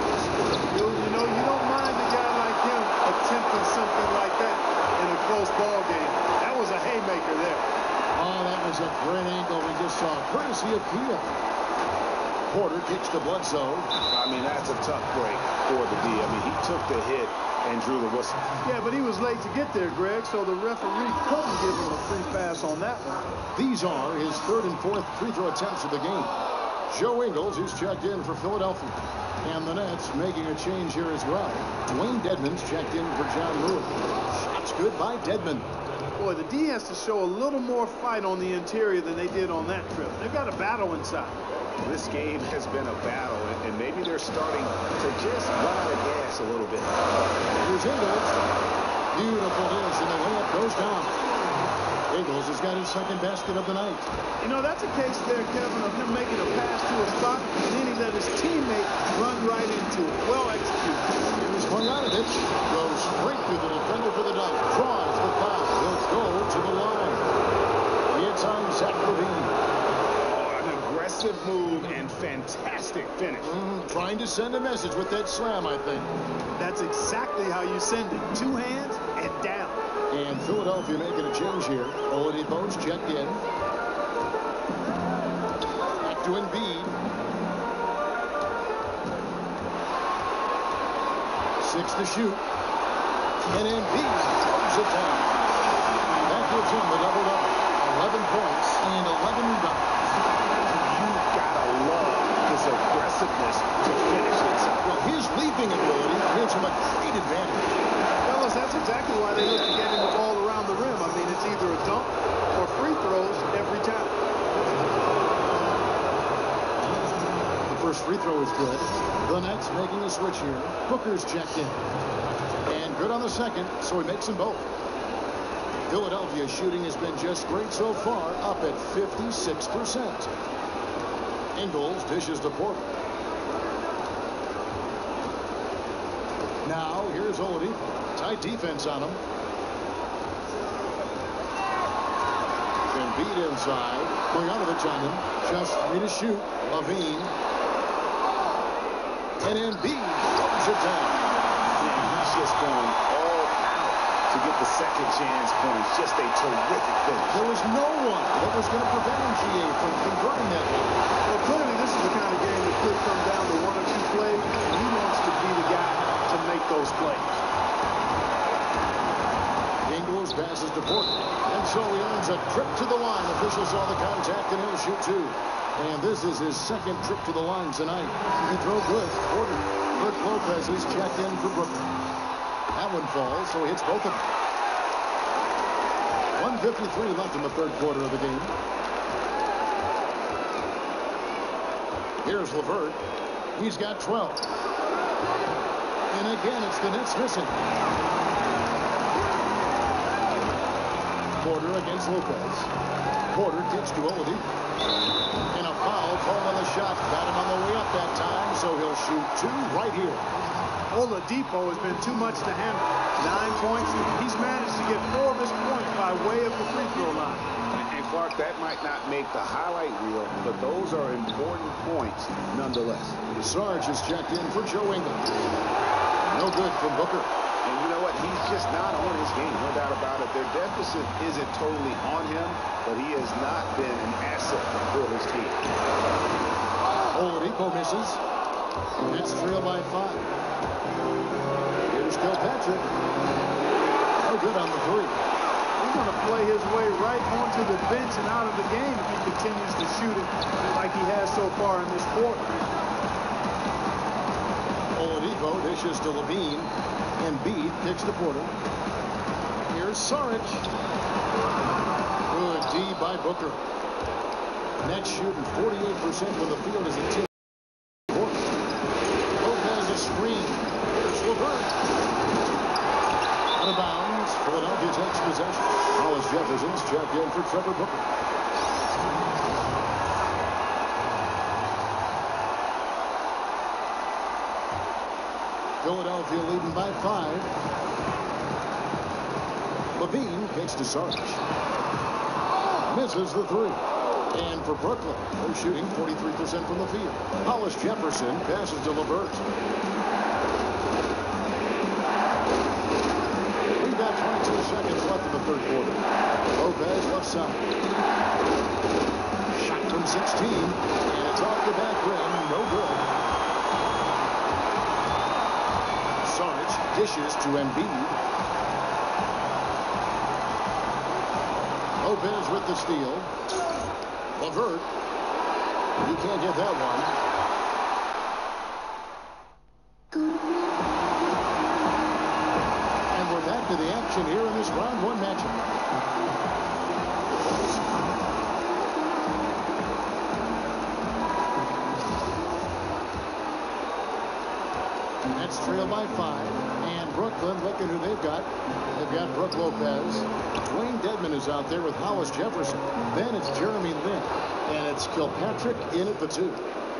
You know, you don't mind a guy like him attempting something like that in a close ball game. That was a haymaker there. Oh, that was a great angle we just saw. Courtesy of Pia. Porter kicks to Bledsoe. I mean, that's a tough break for the D. I mean, he took the hit and drew the whistle. Yeah, but he was late to get there, Greg, so the referee couldn't give him a free pass on that one. These are his 3rd and 4th free throw attempts of the game. Joe Ingles, who's checked in for Philadelphia. And the Nets making a change here as well. Dwayne Dedmon's checked in for John Lewis. Shots good by Dedmon. Boy, the D has to show a little more fight on the interior than they did on that trip. They've got a battle inside. This game has been a battle, and maybe they're starting to just run out of gas a little bit. Here's Ingles. Beautiful dish, and the layup goes down. Ingles has got his second basket of the night. You know, that's a case there, Kevin, of him making a pass to a spot, and then he let his teammate run right into it. Well executed. Here's Bogdanovich. Goes straight through the defender for the dunk. Draws the foul. He'll go to the line. It's on Zach LaVine. An aggressive move and fantastic finish. Trying to send a message with that slam, I think. That's exactly how you send it. Two hands and down. And Philadelphia making a change here. Oladipo's checked in. Back to Embiid. 6 to shoot. And Embiid throws it down. That gives him the double-double. 11 points and 11 rebounds. You've got to love his aggressiveness to finish it. Well, his leaping ability gives him a great advantage. Fellas, that's exactly why they look to getting the ball around the rim. I mean, it's either a dunk or free throws every time. The first free throw is good. The Nets making a switch here. Booker's checked in. And good on the second, so he makes them both. Philadelphia's shooting has been just great so far, up at 56%. Ingles dishes to Porter. Now, here's Oladipo. Tight defense on him. Embiid inside. Bogdanovich on him. Just 3 to shoot. LaVine. And Embiid throws it down. He's just going all out to get the second chance points. Just a terrific finish. There was no one that was going to prevent GA from converting that one. Well, clearly this is the kind of game that could come down to 1 or 2 plays, and he wants to be the guy to make those plays. Ingles passes to Porter. And so he earns a trip to the line. Official saw the contact, and he'll shoot 2. And this is his second trip to the line tonight. He drove good. Porter. Brook Lopez is checked in for Brooklyn. That one falls, so he hits both of them. 1:53 left in the third quarter of the game. Here's LeVert. He's got 12. And again, it's the Nets missing. Porter against Lopez. Porter kicks to Oladipo. And a foul called on the shot. Got him on the way up that time, so he'll shoot 2 right here. Oladipo has been too much to handle. 9 points. He's managed to get 4 of his points by way of the free throw line. And Clark, that might not make the highlight reel, but those are important points nonetheless. Sarge is checked in for Joe Ingles. No good from Booker. And you know what? He's just not on his game, no doubt about it. Their deficit isn't totally on him, but he has not been an asset for his team. Oladipo misses. Nets trail by 5. Here's Kilpatrick. No good on the 3. He's going to play his way right onto the bench and out of the game if he continues to shoot it like he has so far in this quarter. Oladipo dishes to LaVine. Embiid kicks to Porter. Here's Saric. Good D by Booker. Nets shooting 48% from the field as a team. Porter. Lopez a screen. Here's LeVert. Out of bounds. Philadelphia takes possession. Hollis Jefferson's checked in for Trevor Booker. Philadelphia leading by 5. LaVine kicks to Sarge. Misses the 3. And for Brooklyn, they're shooting 43% from the field. Hollis Jefferson passes to LeVert. We've got 22 seconds left in the third quarter. Lopez left side. Shot from 16. And it's off the back rim. No good. Sarge dishes to Embiid. Lopez with the steal. LeVert. He can't get that one. And we're back to the action here in this round 1 matchup. Nets trail by 5. And Brooklyn, look at who they've got. They've got Brook Lopez. Dwayne Dedmon is out there with Hollis Jefferson. Then it's Jeremy Lin. And it's Kilpatrick in at the 2.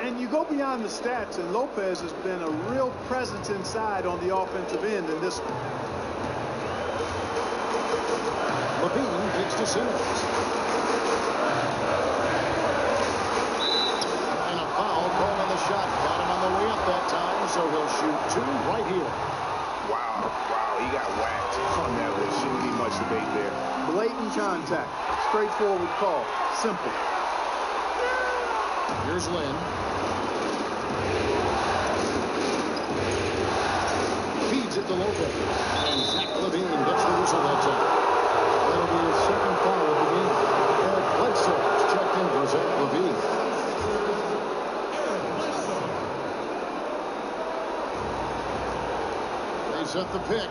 And you go beyond the stats, and Lopez has been a real presence inside on the offensive end in this one. Levine kicks to Simmons. And a foul called on the shot. Got him on the way up that time, so he'll shoot 2 right here. Wow, he got whacked on that one. Shouldn't be much debate there. Blatant contact. Straightforward call. Simple. Here's Lynn. Feeds it to Lopez. And Zach Levine gets the whistle that time. That'll be his second foul of the game. Eric Bledsoe is checked in for Zach Levine. They set the pick.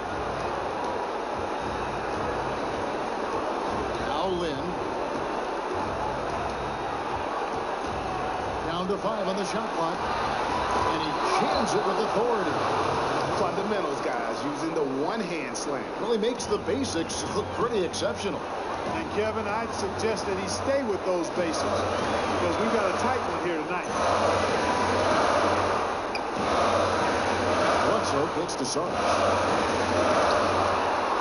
Now Lynn. Down to 5 on the shot clock. And he jams it with authority. Fundamentals, guys, using the one-hand slam. Really makes the basics look pretty exceptional. And Kevin, I'd suggest that he stay with those basics because we've got a tight one here tonight. Bledsoe kicks to Sarge.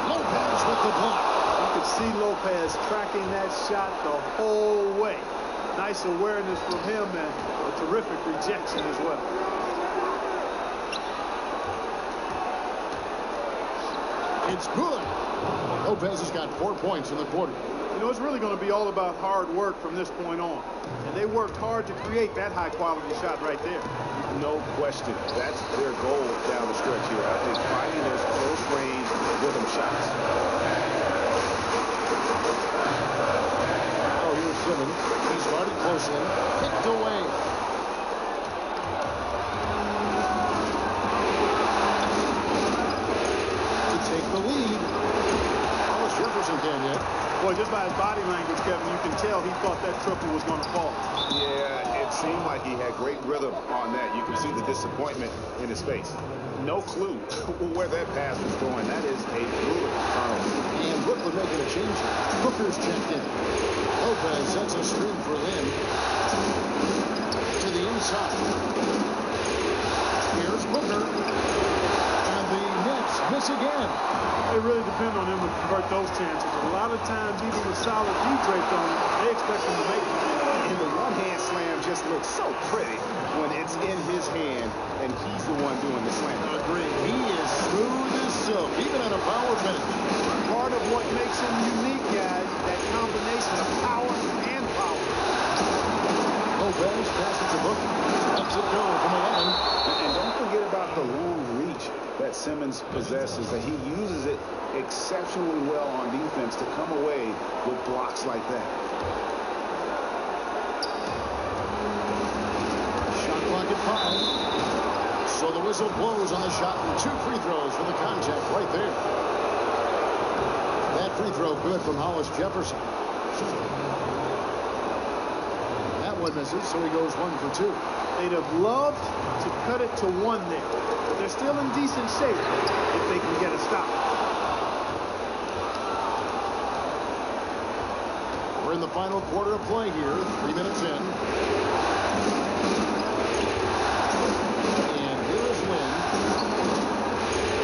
Lopez with the block. You could see Lopez tracking that shot the whole way. Nice awareness from him and a terrific rejection as well. It's good. Lopez has got 4 points in the quarter. You know, it's really going to be all about hard work from this point on. And they worked hard to create that high-quality shot right there. No question. That's their goal down the stretch here. I think finding those close-range rhythm shots. Oh, here's Simmons. He's guarded closely. Kicked away. Take the lead. Hollis Jefferson can't yet. Boy, just by his body language, Kevin, you can tell he thought that triple was going to fall. Yeah, it seemed like he had great rhythm on that. You can see the disappointment in his face. No clue where that pass was going. That is a brutal turnover. And Brooklyn making a change here. Booker's checked in. Lopez sets a screen for Lynn. To the inside. Here's Booker. Miss again. They really depend on him to convert those chances. A lot of times, even with solid D draped on him, they expect him to make them. And the one-hand slam just looks so pretty when it's in his hand and he's the one doing the slam. Agreed. He is smooth as silk, even on a power finish. Part of what makes him unique, guys, that combination of power and power. Lopez passes to Booker. Lets it go from 11. And don't forget about the long reach that Simmons possesses, that he uses it exceptionally well on defense to come away with blocks like that. Shot clock at 5. So the whistle blows on the shot and 2 free throws for the contact right there. That free throw good from Hollis Jefferson. That one misses, so he goes 1 for 2. They'd have loved to cut it to 1 there. But they're still in decent shape if they can get a stop. We're in the final quarter of play here. 3 minutes in. And here is Lynn.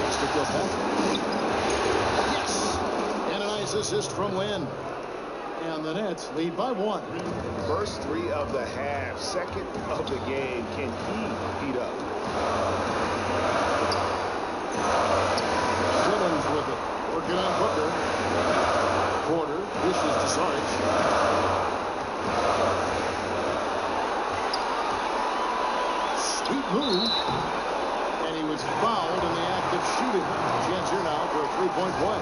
It's to Kilpatrick. Yes! And a nice assist from Lynn. And the Nets lead by 1. First 3 of the half, second of the game. Can he heat up? Simmons with it. Working on Booker. Porter dishes to Sarge. Sweet move. And he was fouled in the act of shooting. Chance here now for a 3-point play.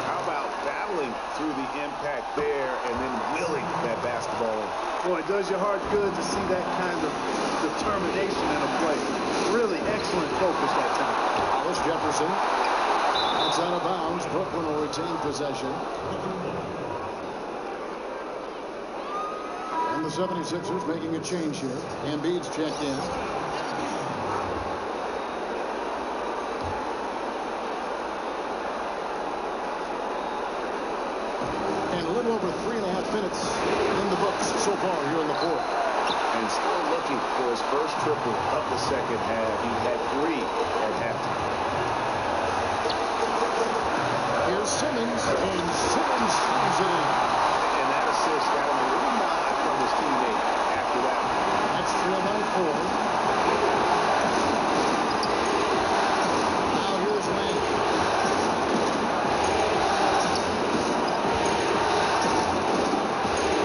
How about battling through the impact there and then willing that basketball in? Boy, it does your heart good to see that kind of determination in a play. Really excellent focus that time. Hollis Jefferson. That's out of bounds. Brooklyn will retain possession. And the 76ers making a change here. Embiid's checked in. And a little over 3.5 minutes in the books so far here in the fourth. And still looking for his first triple of the second half. He had 3 at halftime. Here's Simmons, and Simmons ties it in. And that assist got him a little nod from his teammate after that. That's trail by 4. Now here's Wayne.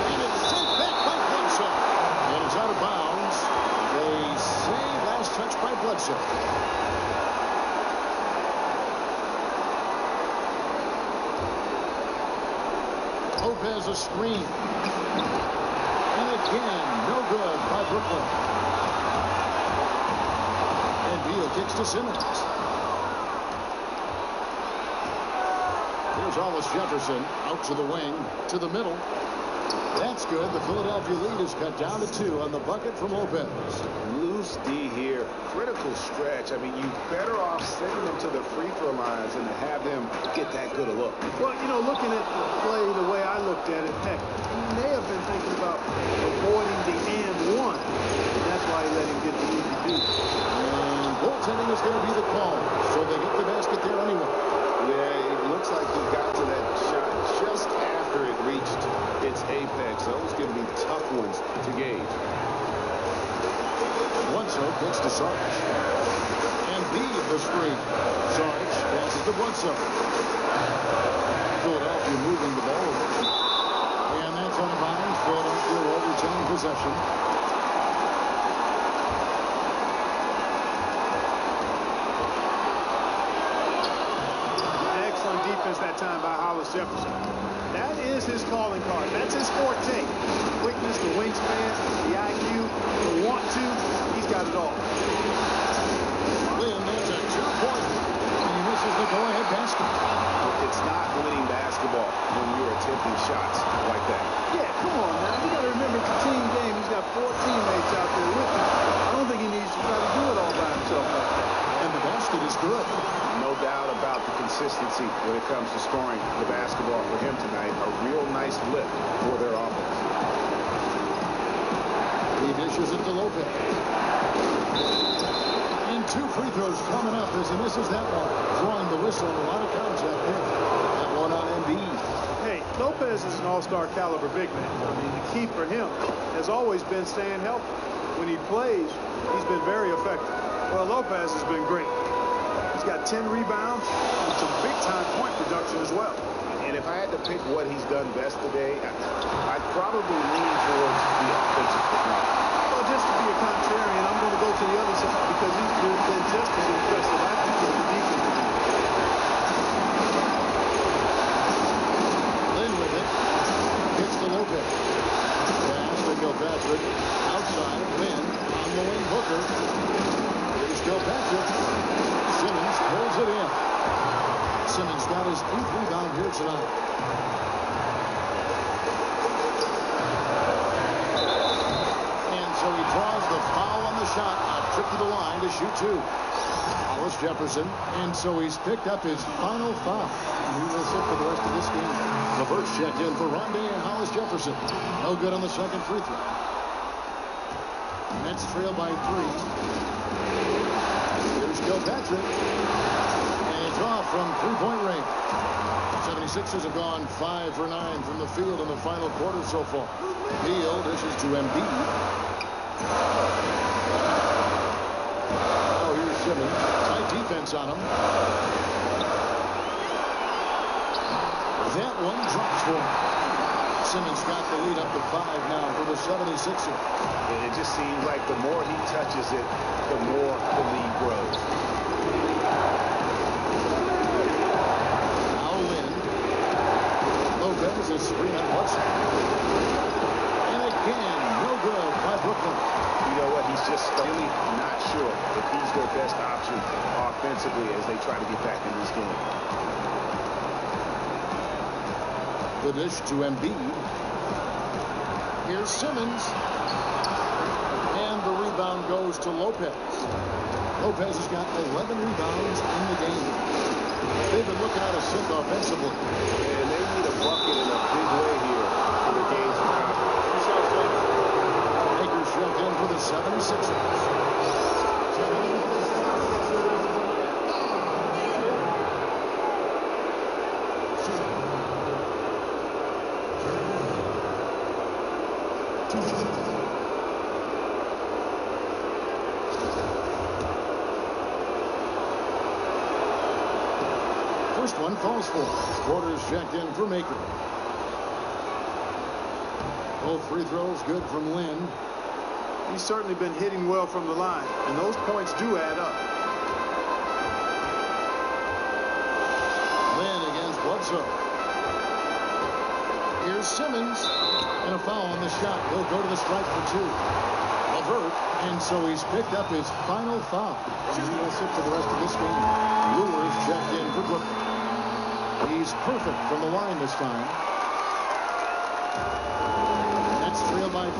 And it's sent back by Bledsoe. And it's out of bounds. They say last touch by Bledsoe. Lopez a screen. And again, no good by Brooklyn. And Beal kicks to Simmons. Here's Hollis Jefferson out to the wing, to the middle. That's good. The Philadelphia lead is cut down to 2 on the bucket from Lopez. Loose D here. Critical stretch. I mean, you better off sending them to the free throw lines than to have them get that good a look. Well, you know, looking at the play the way I looked at it, heck, he may have been thinking about avoiding the and one. And that's why he let him get the easy beat. And goaltending is going to be the call. So they get the basket there anyway. Yeah, it looks like he got to that shot just after it reached its apex. Those going to be tough ones to gauge. Bledsoe kicks to Sarge. And B the screen. Sarge passes to Bledsoe. Philadelphia moving the ball over. And that's out of bounds. Philadelphia will retain possession. Excellent defense that time by Hollis Jefferson. That is his calling card. That's his forte. The quickness, the wingspan, the IQ, the want to. He's got it all. Lynn, that's a 2-pointer. And he misses the go-ahead basket. It's not winning basketball when you're attempting shots like that. Yeah, come on now. You got to remember it's a team game. He's got 4 teammates out there with him. I don't think he needs to try to do it all by himself like that. And the basket is good. No doubt about the consistency when it comes to scoring the basketball for him tonight. A real nice lift for their offense. He dishes it to Lopez. And 2 free throws coming up as he misses that one. Drawing the whistle on a lot of contact there. That one on Embiid. Hey, Lopez is an all-star caliber big man. I mean, the key for him has always been staying healthy. When he plays, he's been very effective. Well, Lopez has been great. He's got 10 rebounds and some big-time point production as well. And if I had to pick what he's done best today, I'd probably lean towards the offensive performance. Well, just to be a contrarian, I'm going to go to the other side because he's been just as impressive after the defense. Lynn with it. Gets to Lopez. Pass to Gilpatrick. Outside. Lynn. On the wing. Booker. Here's Gilpatrick. Simmons pulls it in. Simmons got his 8th rebound here tonight. And so he draws the foul on the shot. A trip to the line to shoot 2. Hollis Jefferson. And so he's picked up his final foul. And he will sit for the rest of this game. The first check in for Rondé and Hollis Jefferson. No good on the second free throw. Nets trail by 3. Here's Gilpatrick. And it's off from 3-point range. 76ers have gone 5 for 9 from the field in the final quarter so far. Beal dishes to Embiid. Oh, here's Simmons. Tight defense on him. That one drops for him. Simmons got the lead up to 5 now for the 76ers. It just seems like the more he touches it, the more the lead grows. Now Lynn. Lopez is screen on Bledsoe. And again, no good by Brooklyn. You know what? He's just really not sure if he's their best option offensively as they try to get back in this game. The dish to Embiid. Here's Simmons. And the rebound goes to Lopez. Lopez has got 11 rebounds in the game. They've been looking out of sync offensively. And they need a bucket in a big way First one falls for. Porter's checked in for Maker. Both free throws good from Lynn. He's certainly been hitting well from the line, and those points do add up. Lynn against Bledsoe. Here's Simmons, and a foul on the shot. He'll go to the stripe for two. Levert, and so he's picked up his final foul. He'll sit for the rest of this game. Lewis checked in for Brooklyn. He's perfect from the line this time. That's trailed by 5.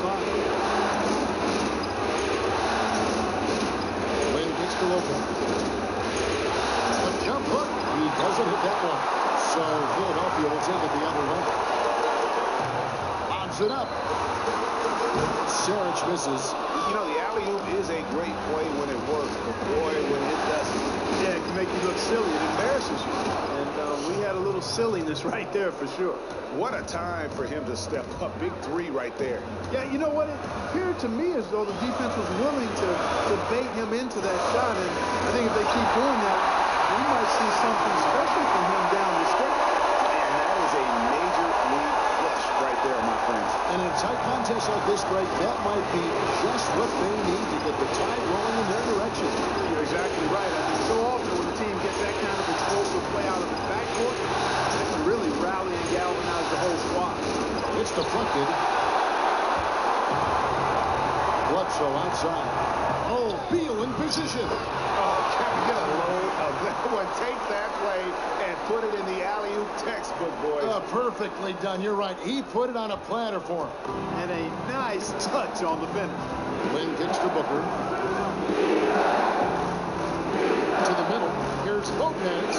Lynn gets to Lopez. A jump hook. He doesn't hit that one. So Philadelphia will take it the other way. Lobs it up. Saric misses. You know, the alley-oop is a great play when it works, but boy, when it doesn't. Yeah, it can make you look silly. It embarrasses you. And we had a little silliness right there for sure. What a time for him to step up. Big three right there. Yeah, you know what? It appeared to me as though the defense was willing to bait him into that shot. And I think if they keep doing that, we might see something special from him down the stretch. And that is a major league flush right there, my friends. And in a tight contest like this, Greg, that might be just what they need to get the tide rolling in their direction. You're exactly right. I mean, so often when the team gets that kind of explosive play out of the backcourt, it can really rally and galvanize the whole squad. It's deflected. Bledsoe outside. Oh, Beal in position. Oh, can we get a load of that one? Take that play and put it in the alley-oop textbook, boys. Perfectly done. You're right. He put it on a platter for him. And a nice touch on the finish. Lynn kicks to Booker. To the middle. Here's Lopez.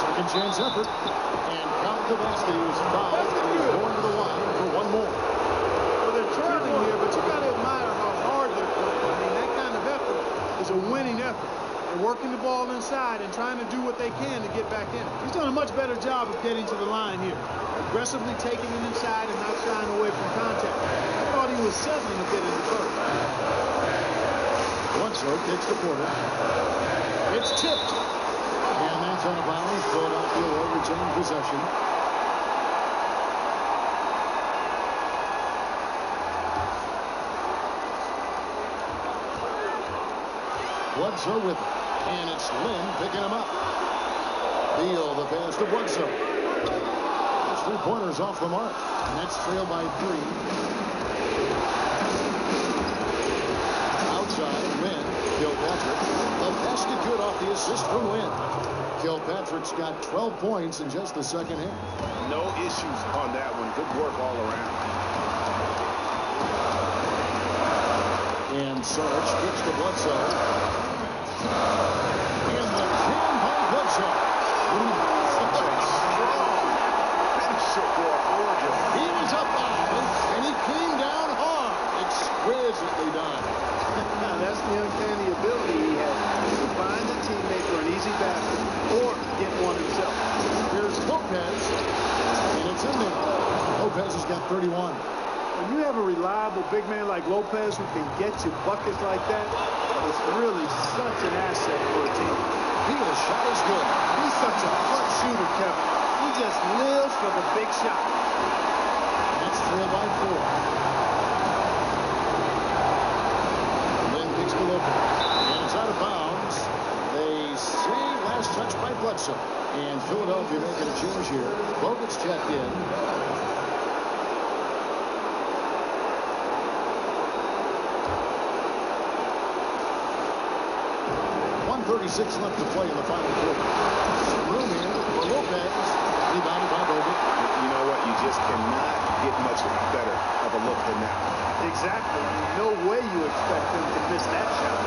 Second chance effort. And count the basket. He was fouled. And he's going to the line for one more. Well, they're trailing here, but you got to admire how hard they're playing. I mean, that kind of effort is a winning effort. They're working the ball inside and trying to do what they can to get back in. He's done a much better job of getting to the line here. Aggressively taking it inside and not shying away from contact. I thought he was settling a bit in the first. Bledsoe kicks to Porter. It's tipped. And that's out of bounds. Philadelphia will retain possession. Bledsoe with it. And it's Lynn picking him up. Beal the pass to Bledsoe. His three-pointers off the mark. Nets trail by 3. Outside, Lynn. Kilpatrick. The basket good off the assist from Lynn. Kilpatrick's got 12 points in just the second half. No issues on that one. Good work all around. And Saric kicks to Bledsoe. And the jam by Bledsoe. Such a strong finish for Georgia. He was up high, and he came down hard. Exquisitely done. Now, that's the uncanny ability he has to find a teammate for an easy basket or get one himself. Here's Lopez, and it's in there. Lopez has got 31. When you have a reliable big man like Lopez who can get you buckets like that, it's really such an asset for a team. Beal's shot is good. He's such a clutch shooter, Kevin. He just lives for the big shot. That's trailed by 4. Lynn kicks to Lopez, and it's out of bounds. They say last touch by Bledsoe. And Philadelphia making a change here. Bogut's checked in. 1:36 left to play in the final quarter. Some room here for Lopez. Rebounded by Bogut. You know what? You just cannot get much better of a look than that. Exactly. No way you expect him to miss that shot.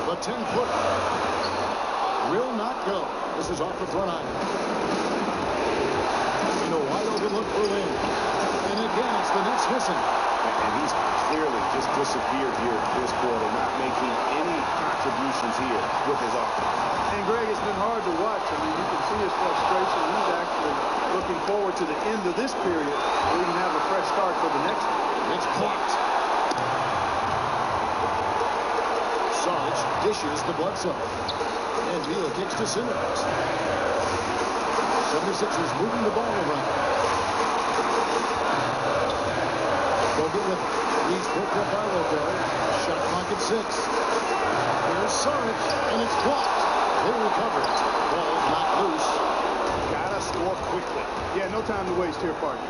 The 10-footer will not go. This is off the front iron. And a wide open look for Lynn. And again, it's the Nets missing. And he's clearly just disappeared here this quarter, not making any contributions here with his offense. And Greg, it's been hard to watch. I mean, you can see his frustration. He's actually looking forward to the end of this period where we can have a fresh start for the next one. It's blocked. Sarge dishes to Bledsoe. And Beal kicks to Simmons. 76ers moving the ball around. They'll get with it. He's picked up by Lopez. Shot clock at 6. Here's Sarge, and it's blocked. They recover it. Ball not loose. Gotta score quickly. Yeah, no time to waste here, partner.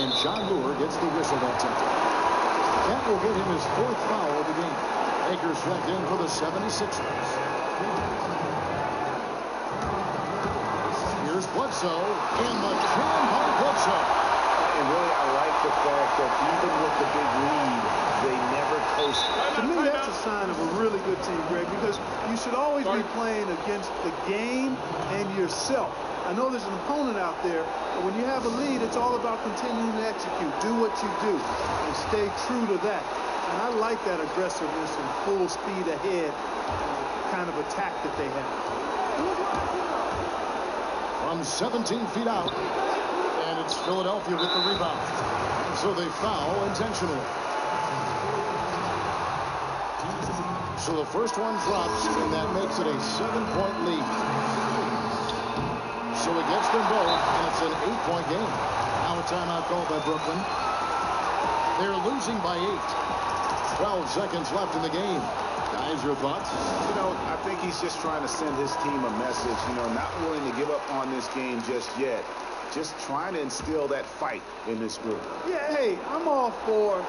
And John Moore gets the whistle that time. That will get him his 4th foul of the game. Akers checked in for the 76ers. Here's Bledsoe, and the jam by Bledsoe. And really, I like the fact that even with the big lead, they never coast. To me, that's a sign of a really good team, Greg, because you should always be playing against the game and yourself. I know there's an opponent out there, but when you have a lead, it's all about continuing to execute. Do what you do and stay true to that. And I like that aggressiveness and full speed ahead kind of attack that they have. From 17 feet out, and it's Philadelphia with the rebound. So they foul intentionally. So the first one drops, and that makes it a 7-point lead. So it gets them both, and it's an 8-point game. Now a timeout called by Brooklyn. They're losing by 8. 12 seconds left in the game. Guys, your thoughts? You know, I think he's just trying to send his team a message, you know, not willing to give up on this game just yet. Just trying to instill that fight in this group. Yeah, hey, I'm all for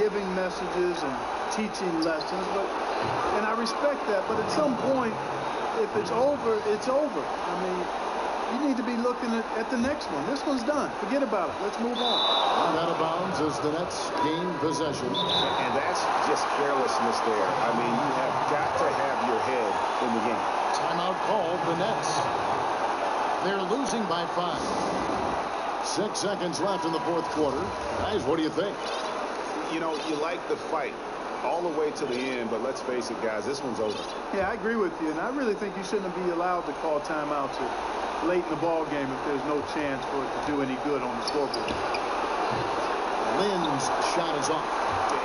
giving messages and teaching lessons, and I respect that, but at some point, if it's over, it's over. I mean, you need to be looking at the next one. This one's done. Forget about it. Let's move on. And out of bounds as the Nets gain possession. And that's just carelessness there. I mean, you have got to have your head in the game. Timeout called the Nets. They're losing by 5. 6 seconds left in the 4th quarter. Guys, what do you think? You know, you like the fight all the way to the end, but let's face it, guys, this one's over. Yeah, I agree with you, and I really think you shouldn't be allowed to call timeouts late in the ball game if there's no chance for it to do any good on the scoreboard. Lynn's shot is off.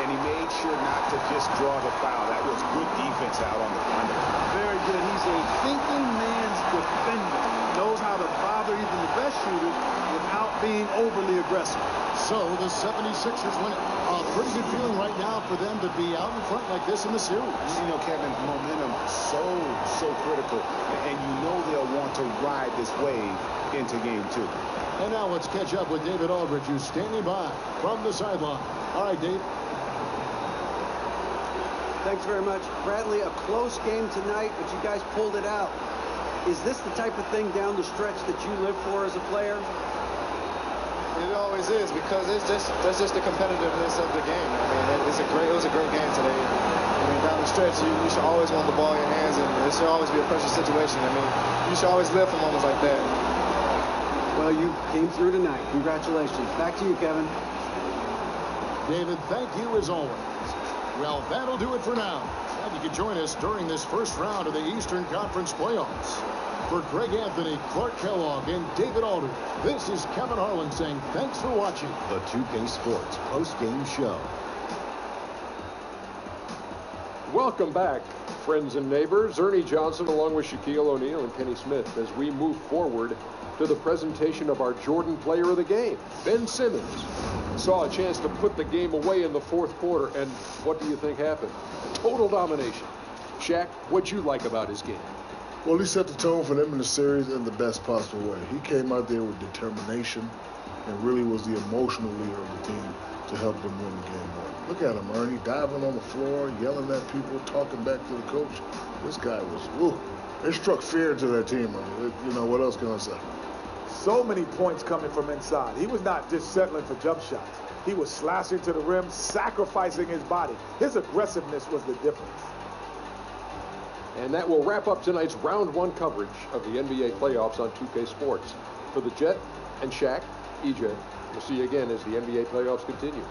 And he made sure not to just draw the foul. That was good defense out on the perimeter. Very good. He's a thinking man's defender. Knows how to bother even the best shooters without being overly aggressive. So the 76ers win it. A pretty good feeling right now for them to be out in front like this in the series. You know, Kevin, momentum so critical. And you know they'll want to ride this wave into game 2. And now let's catch up with David Aldridge, who's standing by from the sideline. All right, Dave. Thanks very much. Bradley, a close game tonight, but you guys pulled it out. Is this the type of thing down the stretch that you live for as a player? It always is, because that's just the competitiveness of the game. I mean, it was a great game today. I mean, down the stretch, you should always want the ball in your hands, and it should always be a pressure situation. I mean, you should always live for moments like that. Well, you came through tonight. Congratulations. Back to you, Kevin. David, thank you as always. Well, that'll do it for now. And you can join us during this first round of the Eastern Conference playoffs. For Greg Anthony, Clark Kellogg, and David Aldridge, this is Kevin Harlan saying thanks for watching The 2K Sports post-game show. Welcome back, friends and neighbors. Ernie Johnson along with Shaquille O'Neal and Kenny Smith as we move forward to the presentation of our Jordan Player of the Game. Ben Simmons saw a chance to put the game away in the 4th quarter, and what do you think happened? Total domination. Shaq, what'd you like about his game? Well, he set the tone for them in the series in the best possible way. He came out there with determination and really was the emotional leader of the team to help them win the game. Look at him, Ernie, diving on the floor, yelling at people, talking back to the coach. This guy was, woo. It struck fear into their team. I mean, you know, what else can I say? So many points coming from inside. He was not just settling for jump shots. He was slashing to the rim, sacrificing his body. His aggressiveness was the difference. And that will wrap up tonight's round 1 coverage of the NBA playoffs on 2K Sports. For the Jet and Shaq, EJ. We'll see you again as the NBA playoffs continue.